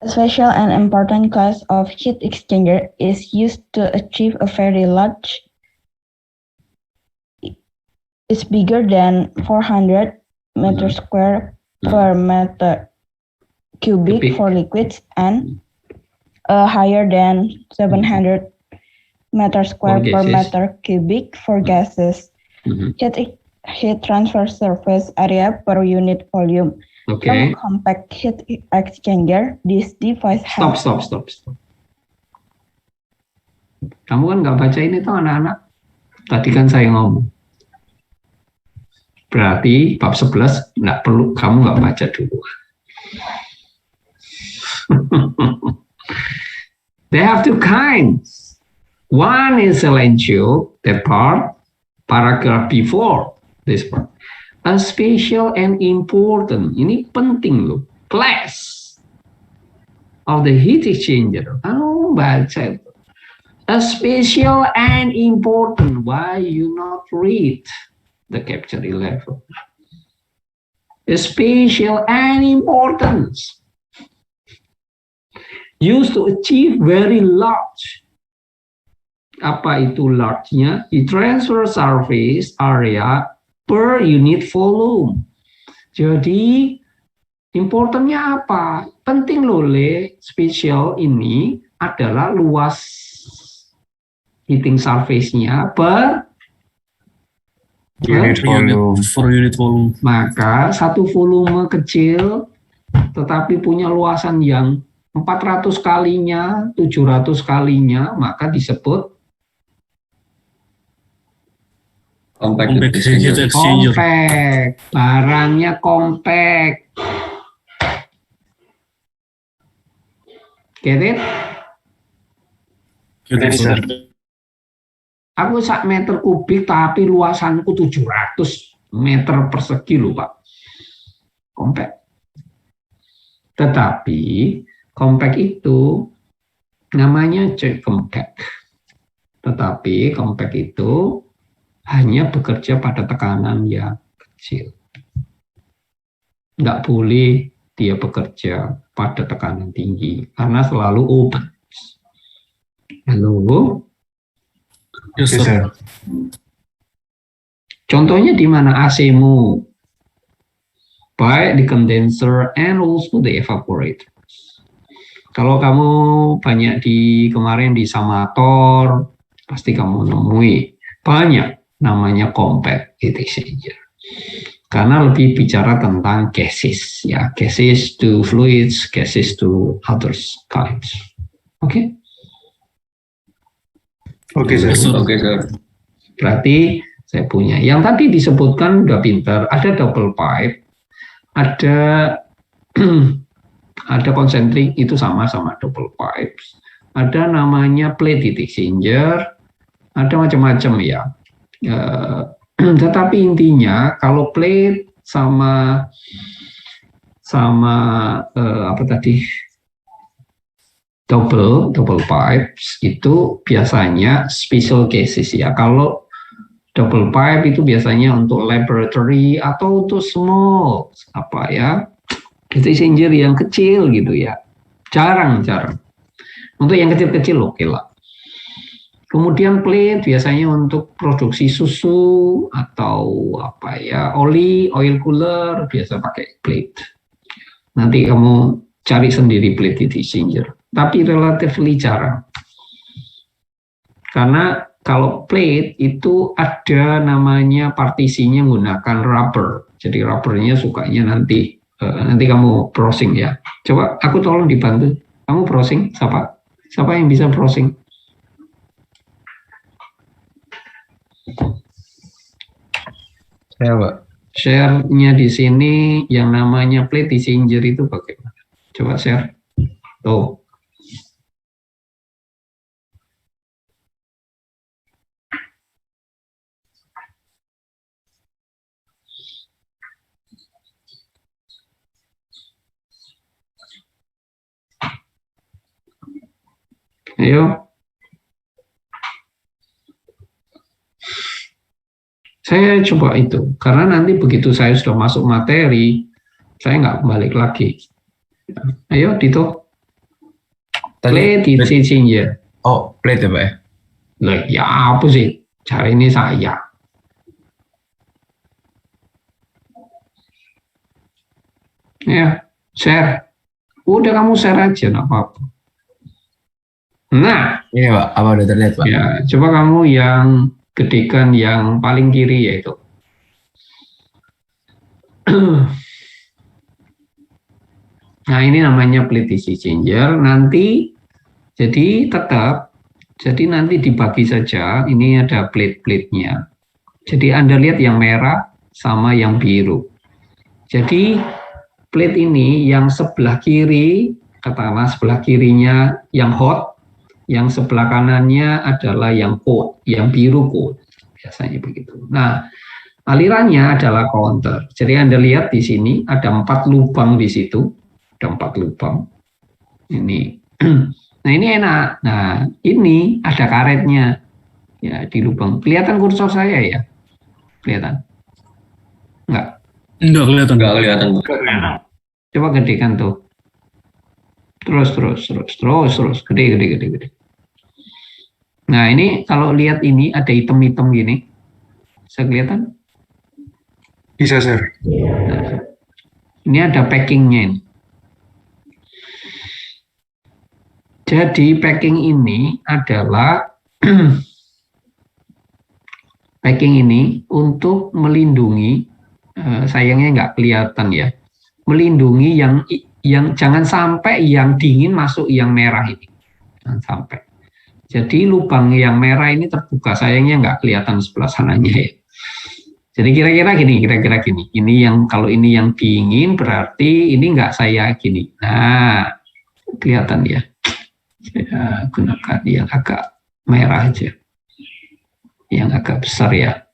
F: A special and important class of heat exchanger is used to achieve a very large. It's bigger than 400 meter square per meter cubic for liquids and higher than 700 meter square per meter cubic for gases. Heat transfer surface area per unit volume.
A: Okay.
F: Compact heat exchanger, this device has...
A: Stop. Kamu kan nggak baca ini tuh anak-anak. Tadi kan saya ngomong. Berarti bab 11 nggak perlu, kamu nggak baca dulu. They have two kinds. One is saline tube, the part, paragraph before this part. A special and important, ini penting loh, class of the heat exchanger. Kamu baca itu. A special and important, why you not read the capture 11? A special and important, used to achieve very large. Apa itu large-nya? Heat transfer surface area per unit volume. Jadi importantnya apa? Penting loh, special ini adalah luas heating surface-nya per
B: unit volume.
C: For unit volume.
A: Maka satu volume kecil tetapi punya luasan yang 400 kalinya, 700 kalinya, maka disebut
C: Compact heat exchanger.
A: compact. Barangnya compact. Get it?
C: Get it, sir.
A: Aku 1 meter kubik tapi luasanku 700 meter persegi loh, Pak. Compact. Tetapi compact itu namanya compact. Tetapi compact itu hanya bekerja pada tekanan yang kecil. Nggak boleh dia bekerja pada tekanan tinggi karena selalu open. Halo?
C: Yes, sir.
A: Contohnya di mana AC-mu? Baik di condenser and also the evaporator. Kalau kamu banyak kemarin di Samator, pasti kamu nemui banyak namanya compact heat exchanger. Karena lebih bicara tentang gases, ya, gases to fluids, gases to other kinds. Oke?
B: Oke, sir.
A: Berarti saya punya. Yang tadi disebutkan udah pintar. Ada double pipe, ada ada konsentrik, itu sama-sama double pipes. Ada namanya plate heat exchanger, ada macam-macam ya. Tetapi intinya kalau plate sama apa tadi double pipes itu biasanya special cases ya. Kalau double pipe itu biasanya untuk laboratory atau untuk small apa ya, heat exchanger yang kecil gitu ya. Jarang. Untuk yang kecil-kecil oke lah. Kemudian plate biasanya untuk produksi susu atau apa ya, oil cooler biasa pakai plate. Nanti kamu cari sendiri plate heat exchanger, tapi relatively jarang. Karena kalau plate itu ada namanya partisinya menggunakan rubber. Jadi rubbernya sukanya nanti kamu browsing ya. Coba aku tolong dibantu. Kamu browsing, siapa yang bisa browsing?
E: Saya, Pak.
A: Share-nya di sini yang namanya plate exchanger itu bagaimana? Coba share. Tuh. Ayo. Saya coba itu, karena nanti begitu saya sudah masuk materi, saya nggak balik lagi. Ayo, Dito. Plate exchanger.
E: Oh, plate ya Pak ya?
A: Loh, ya apa sih? Cara ini saya. Ya, share. Udah kamu share aja, nggak apa-apa. Nah,
E: Ini Pak, apa udah terlihat Pak?
A: ya, coba kamu yang gedekan yang paling kiri yaitu. Nah, ini namanya plate exchanger. Nanti jadi tetap, jadi nanti dibagi saja. Ini ada plate-plate-nya. Jadi Anda lihat yang merah sama yang biru. Jadi plate ini yang sebelah kiri, katakanlah sebelah kirinya yang hot, yang sebelah kanannya adalah yang cold, yang biru cold. Biasanya begitu. Nah, alirannya adalah counter. Jadi Anda lihat di sini ada 4 lubang di situ. Ada 4 lubang. Ini. Nah, ini enak. Nah, ini ada karetnya. Ya, di lubang. Kelihatan kursor saya ya? Kelihatan? Enggak?
C: Enggak kelihatan.
E: Enggak kelihatan Pak.
A: Coba gedekan tuh. Terus. Gede. Nah, ini kalau lihat ini ada hitam-hitam gini. Bisa kelihatan?
B: Bisa, Sir.
A: Nah, ini ada packingnya ini. Jadi packing ini adalah packing ini untuk melindungi, sayangnya nggak kelihatan ya, melindungi yang jangan sampai yang dingin masuk yang merah ini, jangan sampai. Jadi lubang yang merah ini terbuka, sayangnya nggak kelihatan sebelah sananya ya. Jadi kira-kira gini. Ini yang kalau ini yang dingin berarti ini nggak saya gini. Nah, kelihatan ya. Saya gunakan yang agak merah aja, yang agak besar ya.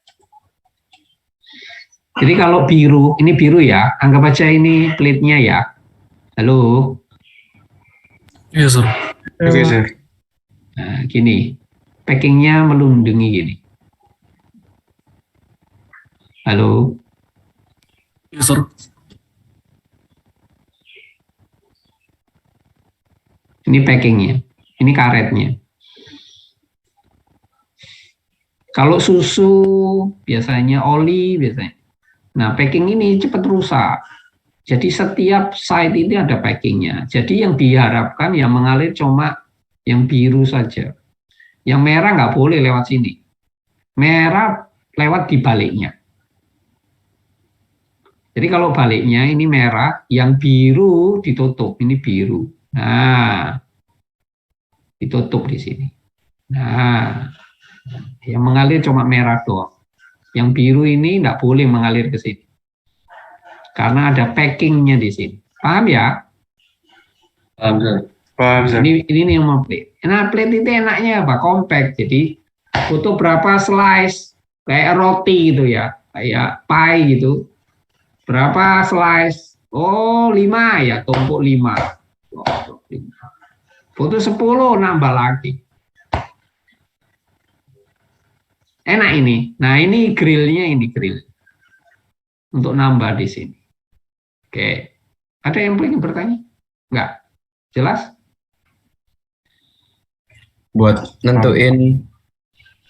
A: Jadi kalau biru, ini biru ya, anggap aja ini plate-nya ya. Halo?
C: Iya, Sir.
B: Oke, Sir.
A: Nah, gini, packingnya melindungi gini. Halo?
C: Iya, Sir.
A: Ini packingnya, ini karetnya. Kalau susu, biasanya oli, biasanya. Nah, packing ini cepat rusak. Jadi setiap site ini ada packingnya. Jadi yang diharapkan yang mengalir cuma yang biru saja. Yang merah nggak boleh lewat sini. Merah lewat di baliknya. Jadi kalau baliknya ini merah, yang biru ditutup. Ini biru. Nah, ditutup di sini. Nah, yang mengalir cuma merah doang. Yang biru ini tidak boleh mengalir ke sini. Karena ada packingnya di sini. Paham ya?
E: Paham Sir.
B: Paham, Sir.
A: Ini yang mau plate. Nah, plate itu enaknya apa? Compact. Jadi butuh berapa slice kayak roti gitu ya, kayak pie gitu. Berapa slice? Oh, 5 ya, tumpuk 5. Butuh 10 nambah lagi. Enak ini. Nah, ini grillnya, ini grill untuk nambah di sini. Oke. Ada yang ingin bertanya? Enggak? Jelas?
E: Buat nentuin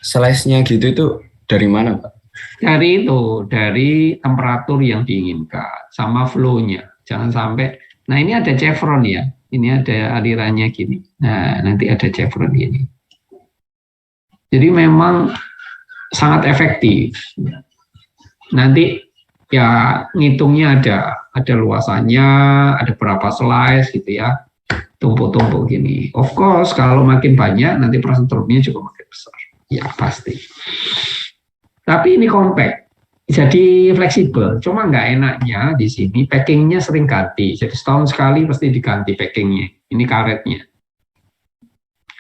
E: slice-nya gitu itu dari mana Pak?
A: Dari itu, dari temperatur yang diinginkan sama flow-nya. Jangan sampai, nah ini ada chevron ya. Ini ada alirannya gini. Nah, nanti ada chevron gini. Jadi memang sangat efektif. Nanti ya ngitungnya ada luasannya, ada berapa slice gitu ya. Tumpuk-tumpuk gini. Of course, kalau makin banyak nanti persentrumnya juga makin besar. Ya, pasti. Tapi ini compact. Jadi fleksibel. Cuma nggak enaknya di sini packingnya sering ganti. Jadi setahun sekali pasti diganti packingnya. Ini karetnya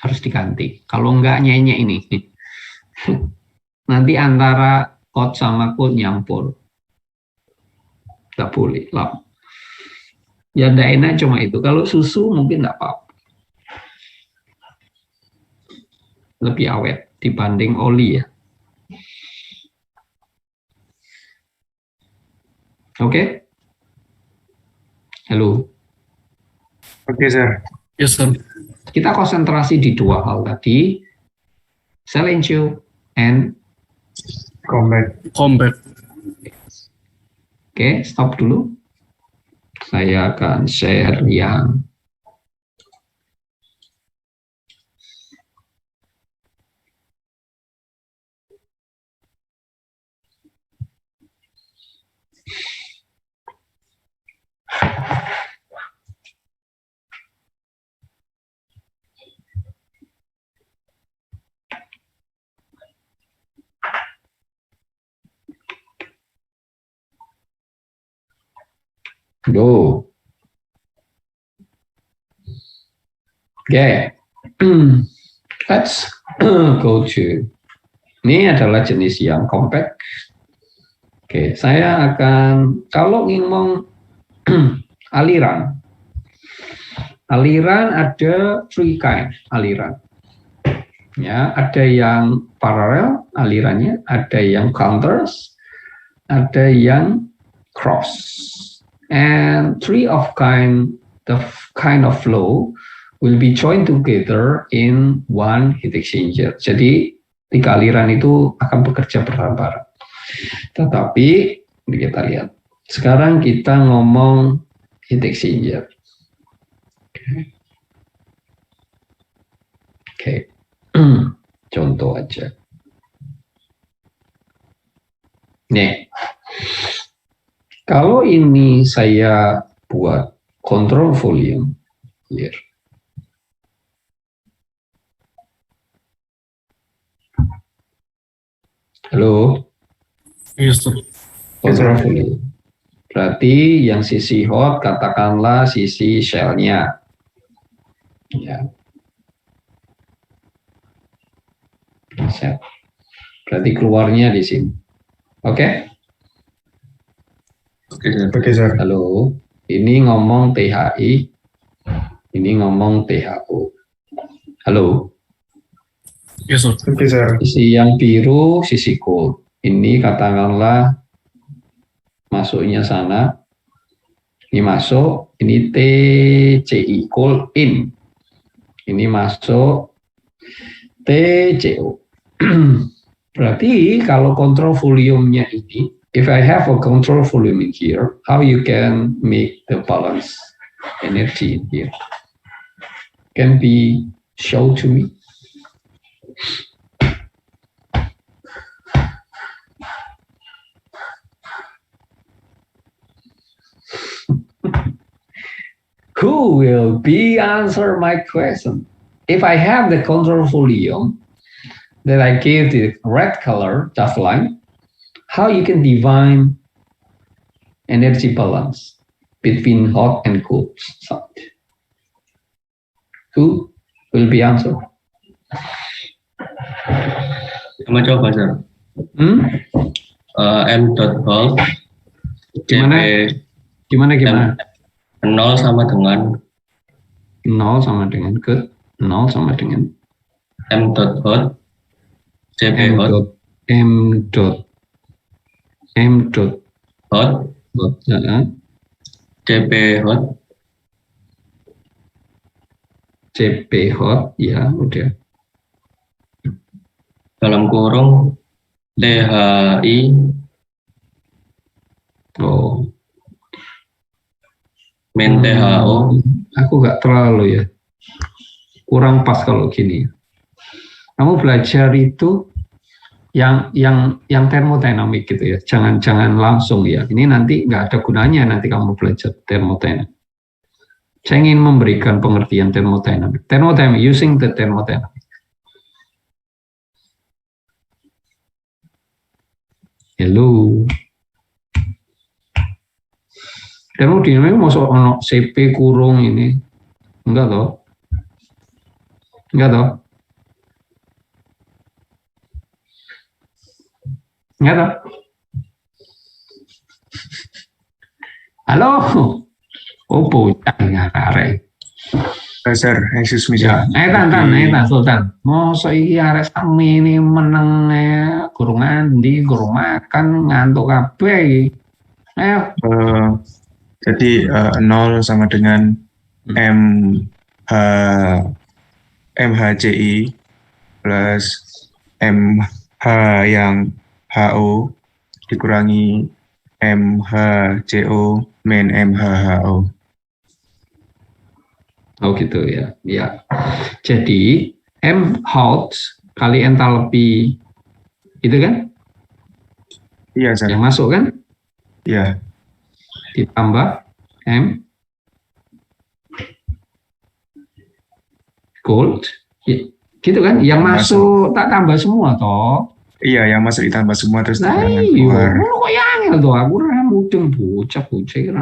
A: harus diganti. Kalau nggak nyenyek ini, nanti antara coat sama coat nyampur. Nggak boleh lah. Ya nggak enak cuma itu. Kalau susu mungkin nggak apa-apa. Lebih awet dibanding oli ya. Oke? Halo?
B: Oke, sir.
C: Yes, sir.
A: Kita konsentrasi di dua hal tadi, cell issue and
B: Combat.
C: Combat.
A: oke, stop dulu. Saya akan share yang go. Oke, let's go to. Ini adalah jenis yang compact. Oke, saya akan kalau ngomong aliran ada three kind aliran. Ya, ada yang paralel alirannya, ada yang counters, ada yang cross. And the kind of flow will be joined together in one heat exchanger. Jadi tiga aliran itu akan bekerja bareng-bareng. Tetapi kita lihat. Sekarang kita ngomong heat exchanger. Oke. Contoh aja. Nih. Kalau ini saya buat control volume here. Halo?
C: Yes, sir.
A: Control volume. Berarti yang sisi hot katakanlah sisi shell-nya. Ya. Set. Berarti keluarnya di sini. Oke?
B: Oke, sir.
A: Halo. Ini ngomong THI. Ini ngomong THO. Halo.
C: Yes, sir.
B: Oke, sir.
A: Sisi yang biru sisi cold. Ini katakanlah masuknya sana. Ini masuk, ini TCI, cold in. Ini masuk TCO. Berarti kalau control volume-nya ini, if I have a control volume in here, how you can make the balance energy in here? Can be shown to me? Who will be answer my question? If I have the control volume that I give the red color just line, how you can define energy balance between hot and cold side? Who will be answer?
E: Sama coba, sir. M dot hot.
A: Gimana?
E: 0 sama dengan
A: 0 sama dengan good, 0 sama dengan
E: M dot hot, CP hot,
A: M dot
E: hot, CP hot,
A: CP hot, ya udah.
E: dalam kurung THI,
A: Oh,
E: min THO.
A: aku nggak terlalu ya, kurang pas kalau gini. Kamu belajar itu yang termodinamik gitu ya, jangan langsung ya. Ini nanti nggak ada gunanya nanti kamu belajar termodinamik. Saya ingin memberikan pengertian termodinamik. Thermodynamic, using the thermodynamic. Hello. Termodinamik masuk ono CP kurung ini. Enggak toh? Enggak toh? Enggak toh? Halo. Oh, bocah ngarek.
B: Sir, excuse me,
A: Ya,
B: sir.
A: tan Sultan. Mosok iki arek sakmene meneng guru ngandi, guru makan, ngantuk kabeh iki. Ayo.
B: Jadi 0 sama dengan MHCI plus MH yang HO dikurangi MHCO min MHHO.
A: Oh gitu ya. Ya. Jadi M hot kali entalpi itu kan?
B: Iya, sir.
A: Yang masuk kan?
B: Iya.
A: Ditambah M cold gitu kan? Yang masuk tak tambah semua toh.
B: Iya, yang masuk ditambah semua terus
A: Nah,
B: dikurangi
A: iya,
B: keluar.
A: kok yang tuh aku mudeng bocah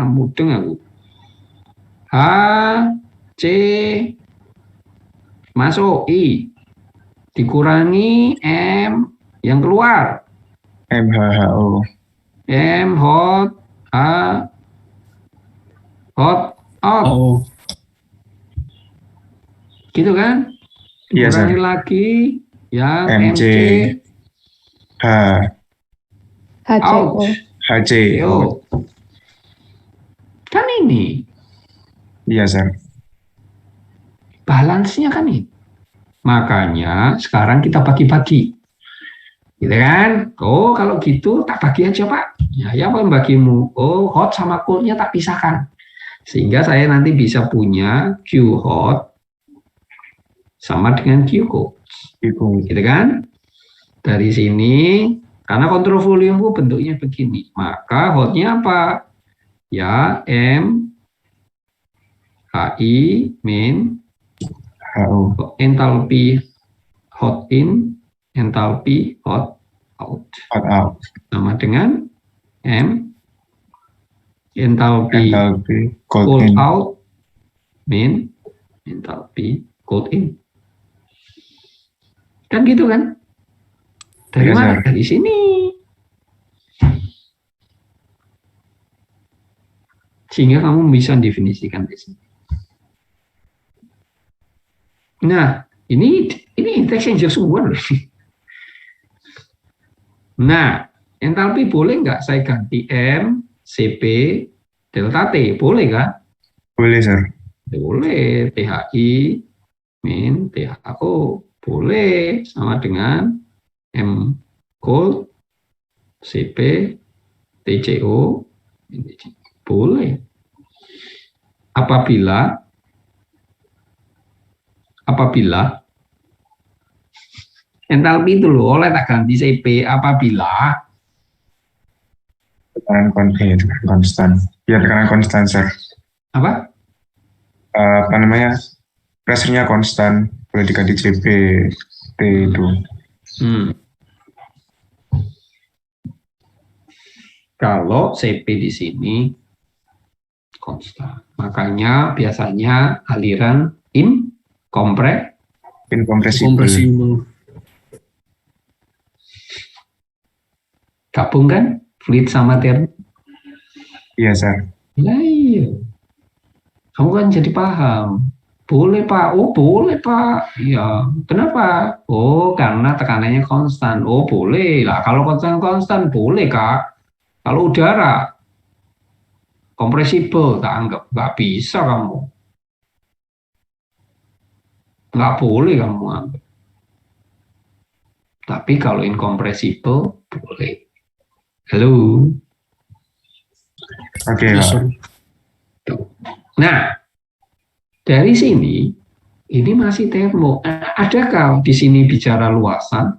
A: mudeng aku. H C masuk I dikurangi M yang keluar
B: MHHO.
A: M hot A hot out
C: Oh,
A: gitu kan?
B: Iya,
A: Dikurangi
B: sir.
A: lagi yang
B: MC H
A: out
B: HC.
A: yo kan ini
B: Iya, sir.
A: balance-nya kan ini. Makanya sekarang kita bagi-bagi. Gitu kan? Oh, kalau gitu tak bagi aja, Pak. Ya, ya apa bagimu? Oh, hot sama cold-nya tak pisahkan. Sehingga saya nanti bisa punya Q hot sama dengan Q cold.
B: Itu.
A: Gitu kan? Dari sini, karena kontrol volume bentuknya begini. Maka hotnya apa? Ya, M HI min
B: HO.
A: entalpi hot in, entalpi hot out.
B: Hot out.
A: Sama dengan M entalpi
B: Cold
A: cold
B: in.
A: out min entalpi cold in. Kan gitu kan? Dari
B: Iya,
A: mana?
B: sir.
A: Dari sini. Sehingga kamu bisa definisikan di sini. Nah, ini heat exchanger semua. Nah, entalpi boleh nggak saya ganti M, CP, delta T? Boleh kan?
B: Boleh, sir.
A: Boleh. THI min THO. Boleh. Sama dengan M cold, CP, TCO. Boleh. Apabila entalpi itu loh oleh tak ganti CP apabila
B: Tekanan konstan. Ya, tekanan konstan, sir.
A: apa?
B: Apa namanya? Pressure-nya konstan. Boleh diganti CP T itu.
A: Kalau CP di sini konstan. Makanya biasanya aliran
B: Incompressible.
C: kompresibel.
A: gabung kan fluid sama termo.
B: Iya, sir.
A: Nah, iya. Kamu kan jadi paham. Boleh Pak, oh boleh Pak. Ya, kenapa? Oh karena tekanannya konstan. Oh boleh lah. Kalau konstan boleh Kak. Kalau udara kompresibel tak anggap nggak bisa kamu. Nggak boleh kamu anggap. Tapi kalau incompressible boleh. Halo.
B: Oke,
C: Yes,
B: Pak.
C: sir.
A: Nah, dari sini ini masih termo. Adakah di sini bicara luasan?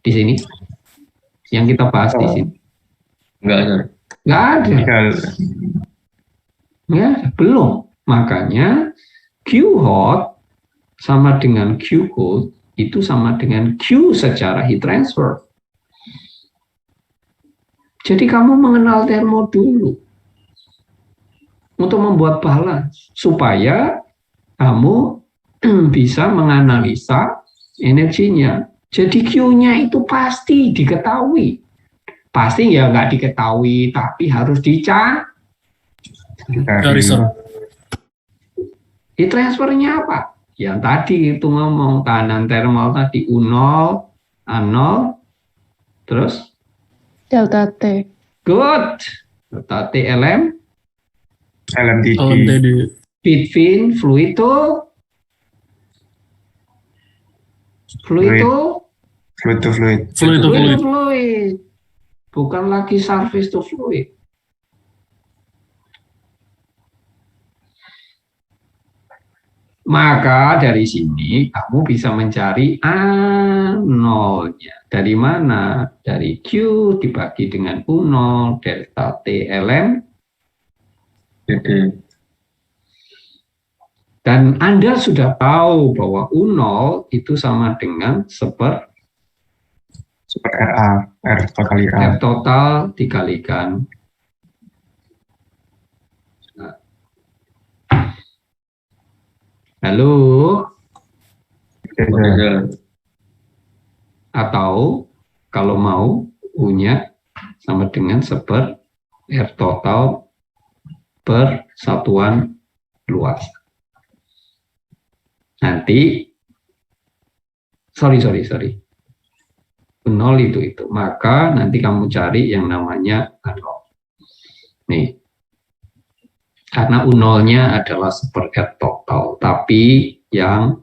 A: Di sini yang kita bahas di sini?
E: Enggak, sir.
A: Nggak ada.
B: Tinggal
A: Ya, belum. Makanya Q hot sama dengan Q cold itu sama dengan Q secara heat transfer. Jadi kamu mengenal termo dulu untuk membuat balance supaya kamu bisa menganalisa energinya. Jadi Q-nya itu pasti diketahui. Pasti ya nggak diketahui, tapi harus dicari.
C: Sir.
A: Di transfernya apa? Yang tadi itu ngomong kanan thermal tadi U0, A0, terus
D: Delta T.
A: good. Delta T LM,
B: LMTD.
A: between fluid to fluid to fluid. Bukan lagi surface to fluid. Maka dari sini kamu bisa mencari A0-nya. Dari mana? Dari Q dibagi dengan U0 delta T LM. Dan Anda sudah tahu bahwa U0 itu sama dengan seper
B: RA, R total kali A.
A: R total dikalikan. Lalu atau kalau mau U-nya sama dengan seper R total per satuan luas. Nanti sorry. 0 itu. Maka nanti kamu cari yang namanya A0. Nih. Karena U0-nya adalah seper R total, tapi yang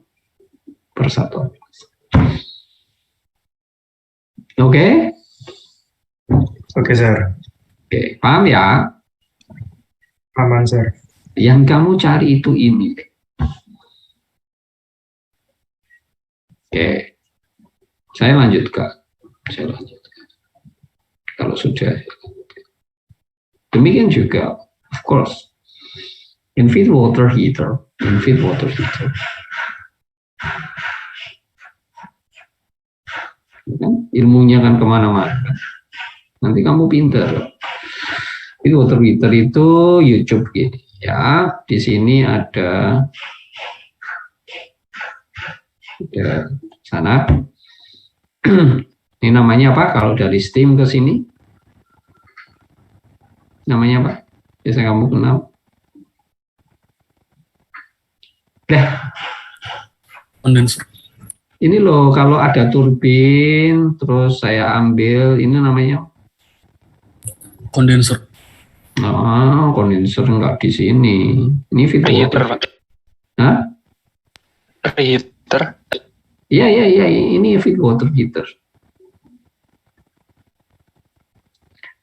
A: persatuan. Oke?
B: Oke, Sir.
A: Oke, paham ya?
B: Aman, Sir.
A: Yang kamu cari itu ini. Oke. Saya lanjutkan. Kalau sudah. Demikian juga, of course. In feed water heater. Kan? Ilmunya kan kemana-mana. Nanti kamu pinter. Feed water heater itu YouTube gini ya. Di sini ada sana. Ini namanya apa? Kalau dari steam ke sini, namanya apa? Biasa kamu kenal?
C: Kondenser.
A: Ini loh, kalau ada turbin, terus saya ambil, ini namanya
C: Kondenser.
A: nah, kondenser enggak di sini. Ini feed water. Hah?
G: Heater.
A: Iya, ini feed water heater.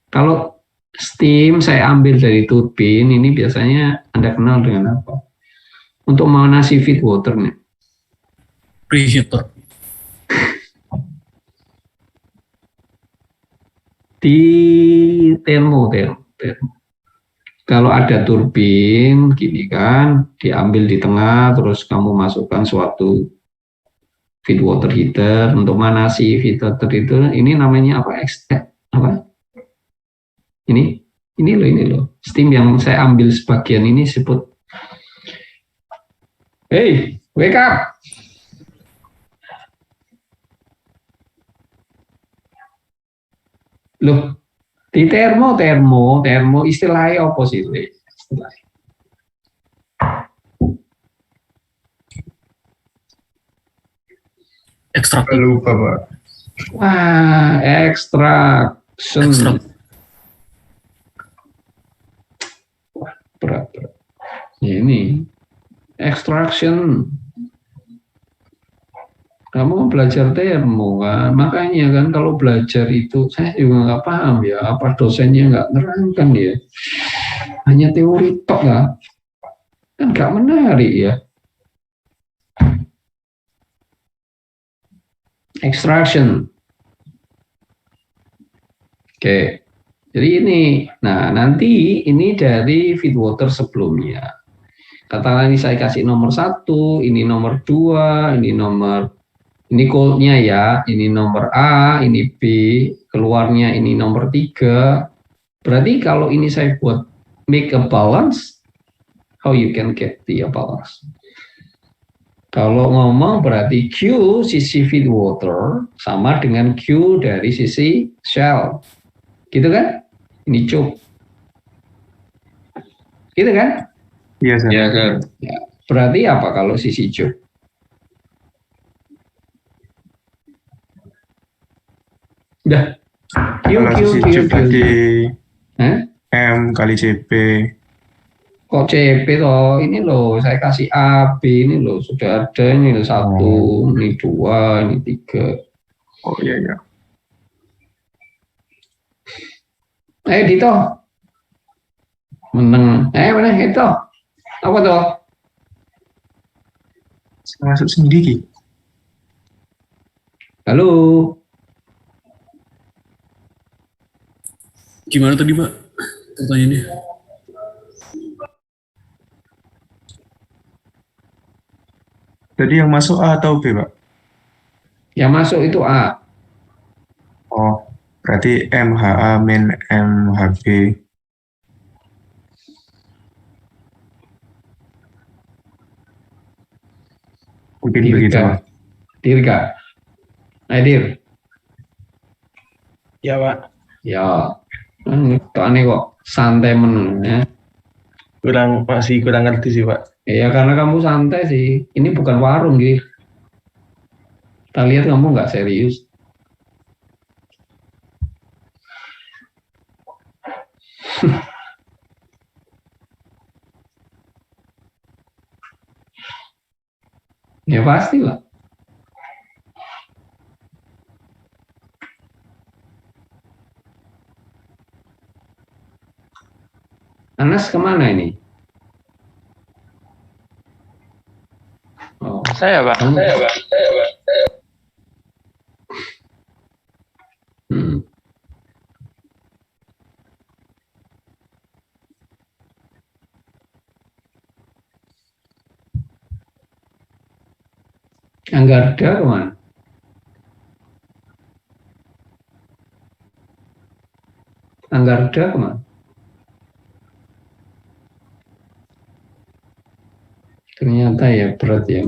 A: Kalau steam saya ambil dari turbin, ini biasanya Anda kenal dengan apa? Untuk memanasi feed water nih.
C: Preheater.
A: Di termo. Kalau ada turbin, gini kan, diambil di tengah, terus kamu masukkan suatu feed water heater untuk manasi feed water itu. Ini namanya apa? Apa? Ini loh. Steam yang saya ambil sebagian ini sebut. Hey, wake up! Loh, di termo istilahnya apa sih?
C: Ekstrak.
B: Lupa, Pak.
A: Wah, extraction. Wah, berat. Ini extraction. Kamu belajar termo kan, makanya kan kalau belajar itu saya juga nggak paham ya, apa dosennya nggak nerangkan ya, hanya teori tok lah, kan nggak menarik ya. Extraction, oke, jadi ini, nah nanti ini dari feed water sebelumnya, katakanlah ini saya kasih nomor 1, ini nomor 2, ini coldnya ya, ini nomor A, ini B, keluarnya ini nomor 3. Berarti kalau ini saya buat make a balance, how you can get the balance? Kalau ngomong berarti Q sisi feed water sama dengan Q dari sisi shell. Gitu kan? Ini cup. Gitu kan?
B: Iya, Sir.
E: Ya, Sir.
A: Ya. Berarti apa kalau sisi cup? Udah. Q,
B: Kalau
A: Q,
B: si
A: Q,
B: Cup
A: Q.
B: tadi
A: Hah?
B: M kali CP.
A: Kok CP toh? Ini loh, saya kasih A, B ini loh, sudah ada ini loh, 1, ini 2, ini 3.
B: Oh iya, iya.
A: Ayo Dito. Meneng. Mana itu? Apa toh?
B: Saya masuk sendiri.
A: Halo.
C: Gimana tadi, Pak? Pertanyaannya.
B: Jadi yang masuk A atau B, Pak?
A: Yang masuk itu A.
B: Oh, berarti MHA min MHB. Mungkin begitu, Pak.
A: Dirga. Dir.
G: Ya, Pak.
A: Ya. Aneh kok santai meneng ya.
G: Masih kurang ngerti sih, Pak.
A: Ya karena kamu santai sih. Ini bukan warung gitu. Kita lihat kamu nggak serius. Ya pasti lah. Anas kemana ini? Oh,
H: Saya, Pak.
A: kamu. Hmm. Anggarda kemana? Anggarda kemana? Ternyata ya berat ya.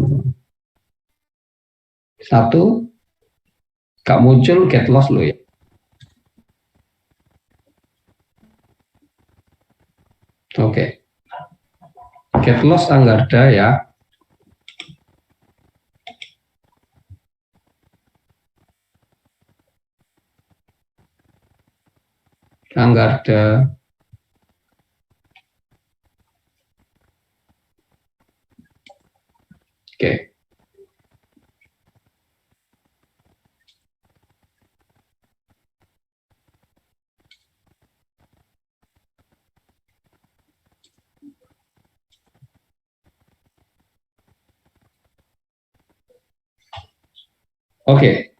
A: 1, gak muncul get lost lo ya. Oke. Get lost Anggarda ya. Anggarda. Oke. Oke.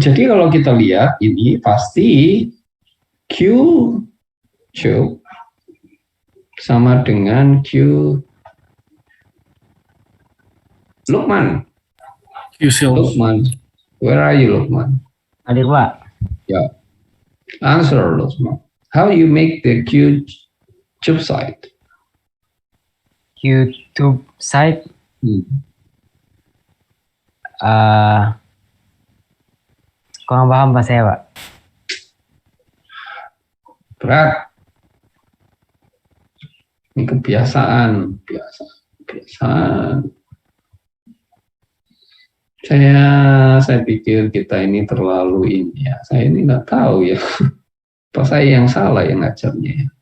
A: Jadi kalau kita lihat ini pasti Q sama dengan Q Lukman.
C: QCL.
A: Lukman. Where are you, Lukman?
I: Hadir, Pak.
A: Yeah. Answer, Lukman. How you make the Q tube side?
I: YouTube site kurang paham Pak saya, Pak.
A: Berat. Ini kebiasaan. Saya pikir kita ini terlalu ini ya. Saya ini nggak tahu ya. Apa saya yang salah yang ngajarnya?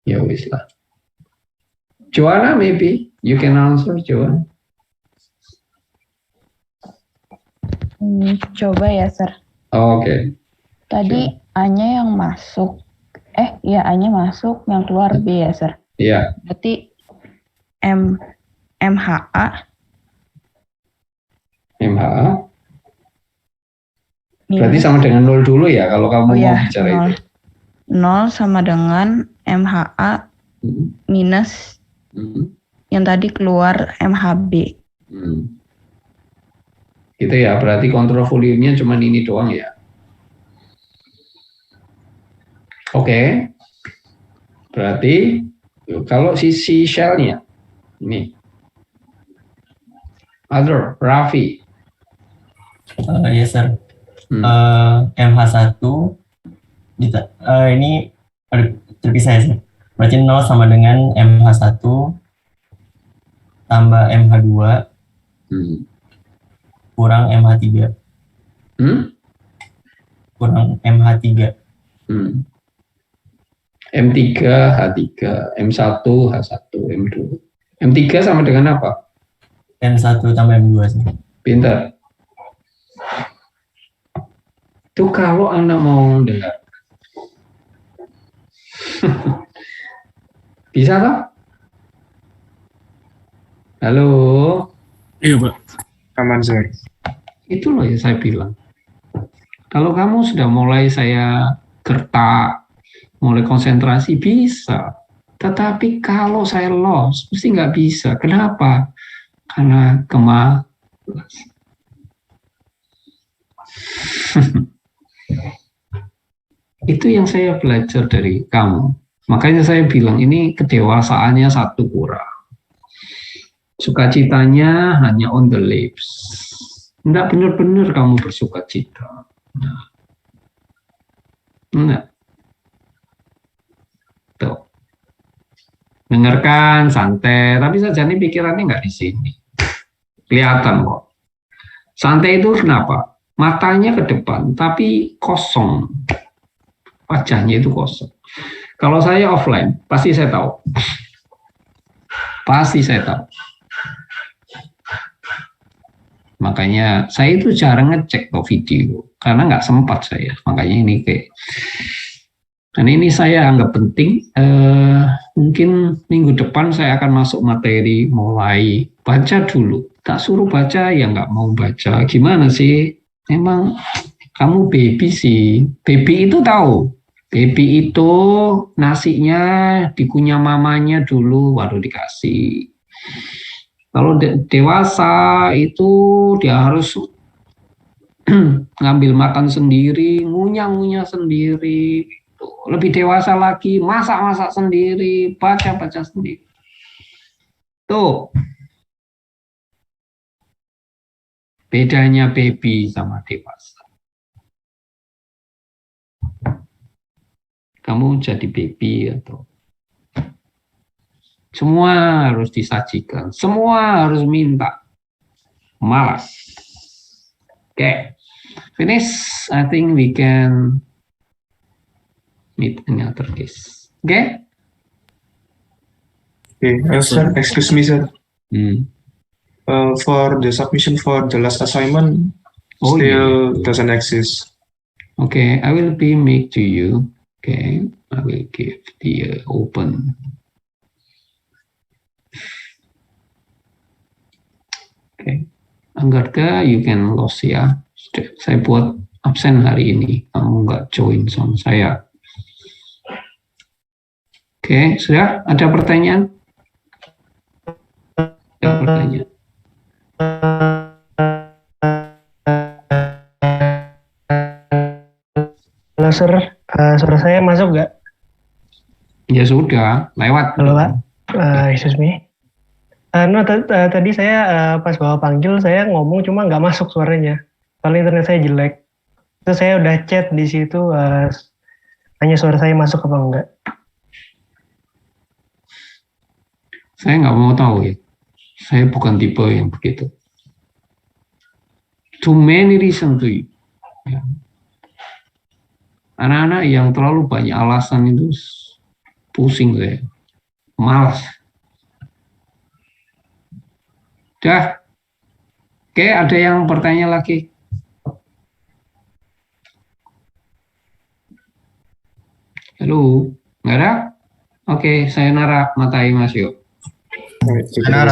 A: Ya wis lah. Joanna, maybe you can answer, Joanna.
F: Coba ya, Sir.
A: Oke.
F: Tadi A-nya yang masuk. A-nya masuk, yang keluar B ya, Sir.
A: Iya.
F: Berarti MHA.
A: Berarti sama dengan 0 dulu ya kalau kamu mau bicara
F: 0.
A: itu.
F: 0 sama dengan MHA minus yang tadi keluar MHB.
A: Gitu ya, berarti kontrol volumenya cuma ini doang ya. Oke. Berarti kalau sisi shell-nya ini. Other, Raffi.
H: Yes, sir.
A: Hmm.
H: MH1 ini terpisah ya, sir. Berarti 0 sama dengan MH1 tambah MH2 kurang MH3 kurang MH3.
A: M3, H3, M1, H1, M2. M3 sama dengan apa?
H: M1 tambah M2 sih.
A: Pintar. Itu kalau Anda mau dengar. Bisa kan? Halo?
C: Iya, Pak.
B: Aman, sir.
A: Itu loh yang saya bilang. Kalau kamu sudah mulai saya gertak, mulai konsentrasi bisa. Tetapi kalau saya lost, mesti nggak bisa. Kenapa? Karena kemalas. Itu yang saya belajar dari kamu. Makanya saya bilang ini kedewasaannya satu kurang. Sukacitanya hanya on the lips. Enggak benar-benar kamu bersukacita. Enggak. Tuh. Dengarkan santai, tapi saja nih pikirannya nggak di sini. Kelihatan kok. Santai itu kenapa? Matanya ke depan, tapi kosong. Wajahnya itu kosong. Kalau saya offline, pasti saya tahu. Pasti saya tahu. Makanya saya itu jarang ngecek kok video, karena nggak sempat saya. Makanya ini kayak, dan ini saya anggap penting. Mungkin minggu depan saya akan masuk materi, mulai baca dulu. Tak suruh baca ya nggak mau baca. Gimana sih? Emang kamu baby sih. Baby itu tahu. Baby itu nasinya dikunyah mamanya dulu baru dikasih. Kalau dewasa itu dia harus ngambil makan sendiri, ngunyah-ngunyah sendiri. Lebih dewasa lagi, masak-masak sendiri, baca-baca sendiri. Tuh. Bedanya baby sama dewasa. Kamu jadi baby atau semua harus disajikan, semua harus minta, malas. Okay, finish. I think we can meet in other case. Okay.
B: Okay, sir, excuse me, sir. For the submission for the last assignment, still doesn't exist.
A: Okay, I will be make to you. Okay, I will give the open. Okay, Anggarka, you can lose ya. Saya buat absen hari ini. Kamu nggak join sama saya. Oke, sudah ada pertanyaan? Ada pertanyaan?
J: Halo, sir. Suara saya masuk nggak?
A: Ya sudah, lewat.
J: Halo, Pak. Excuse me. Tadi saya pas bawa panggil, saya ngomong cuma nggak masuk suaranya. Soalnya internet saya jelek. Terus saya udah chat di situ, tanya suara saya masuk apa enggak.
A: Saya nggak mau tahu ya. Saya bukan tipe yang begitu. Too many reasons to you. Ya. Anak-anak yang terlalu banyak alasan itu pusing saya. Malas. Dah. Oke, ada yang bertanya lagi? Halo, nggak ada? Oke, sayonara, matai mas yuk.
B: Sayonara.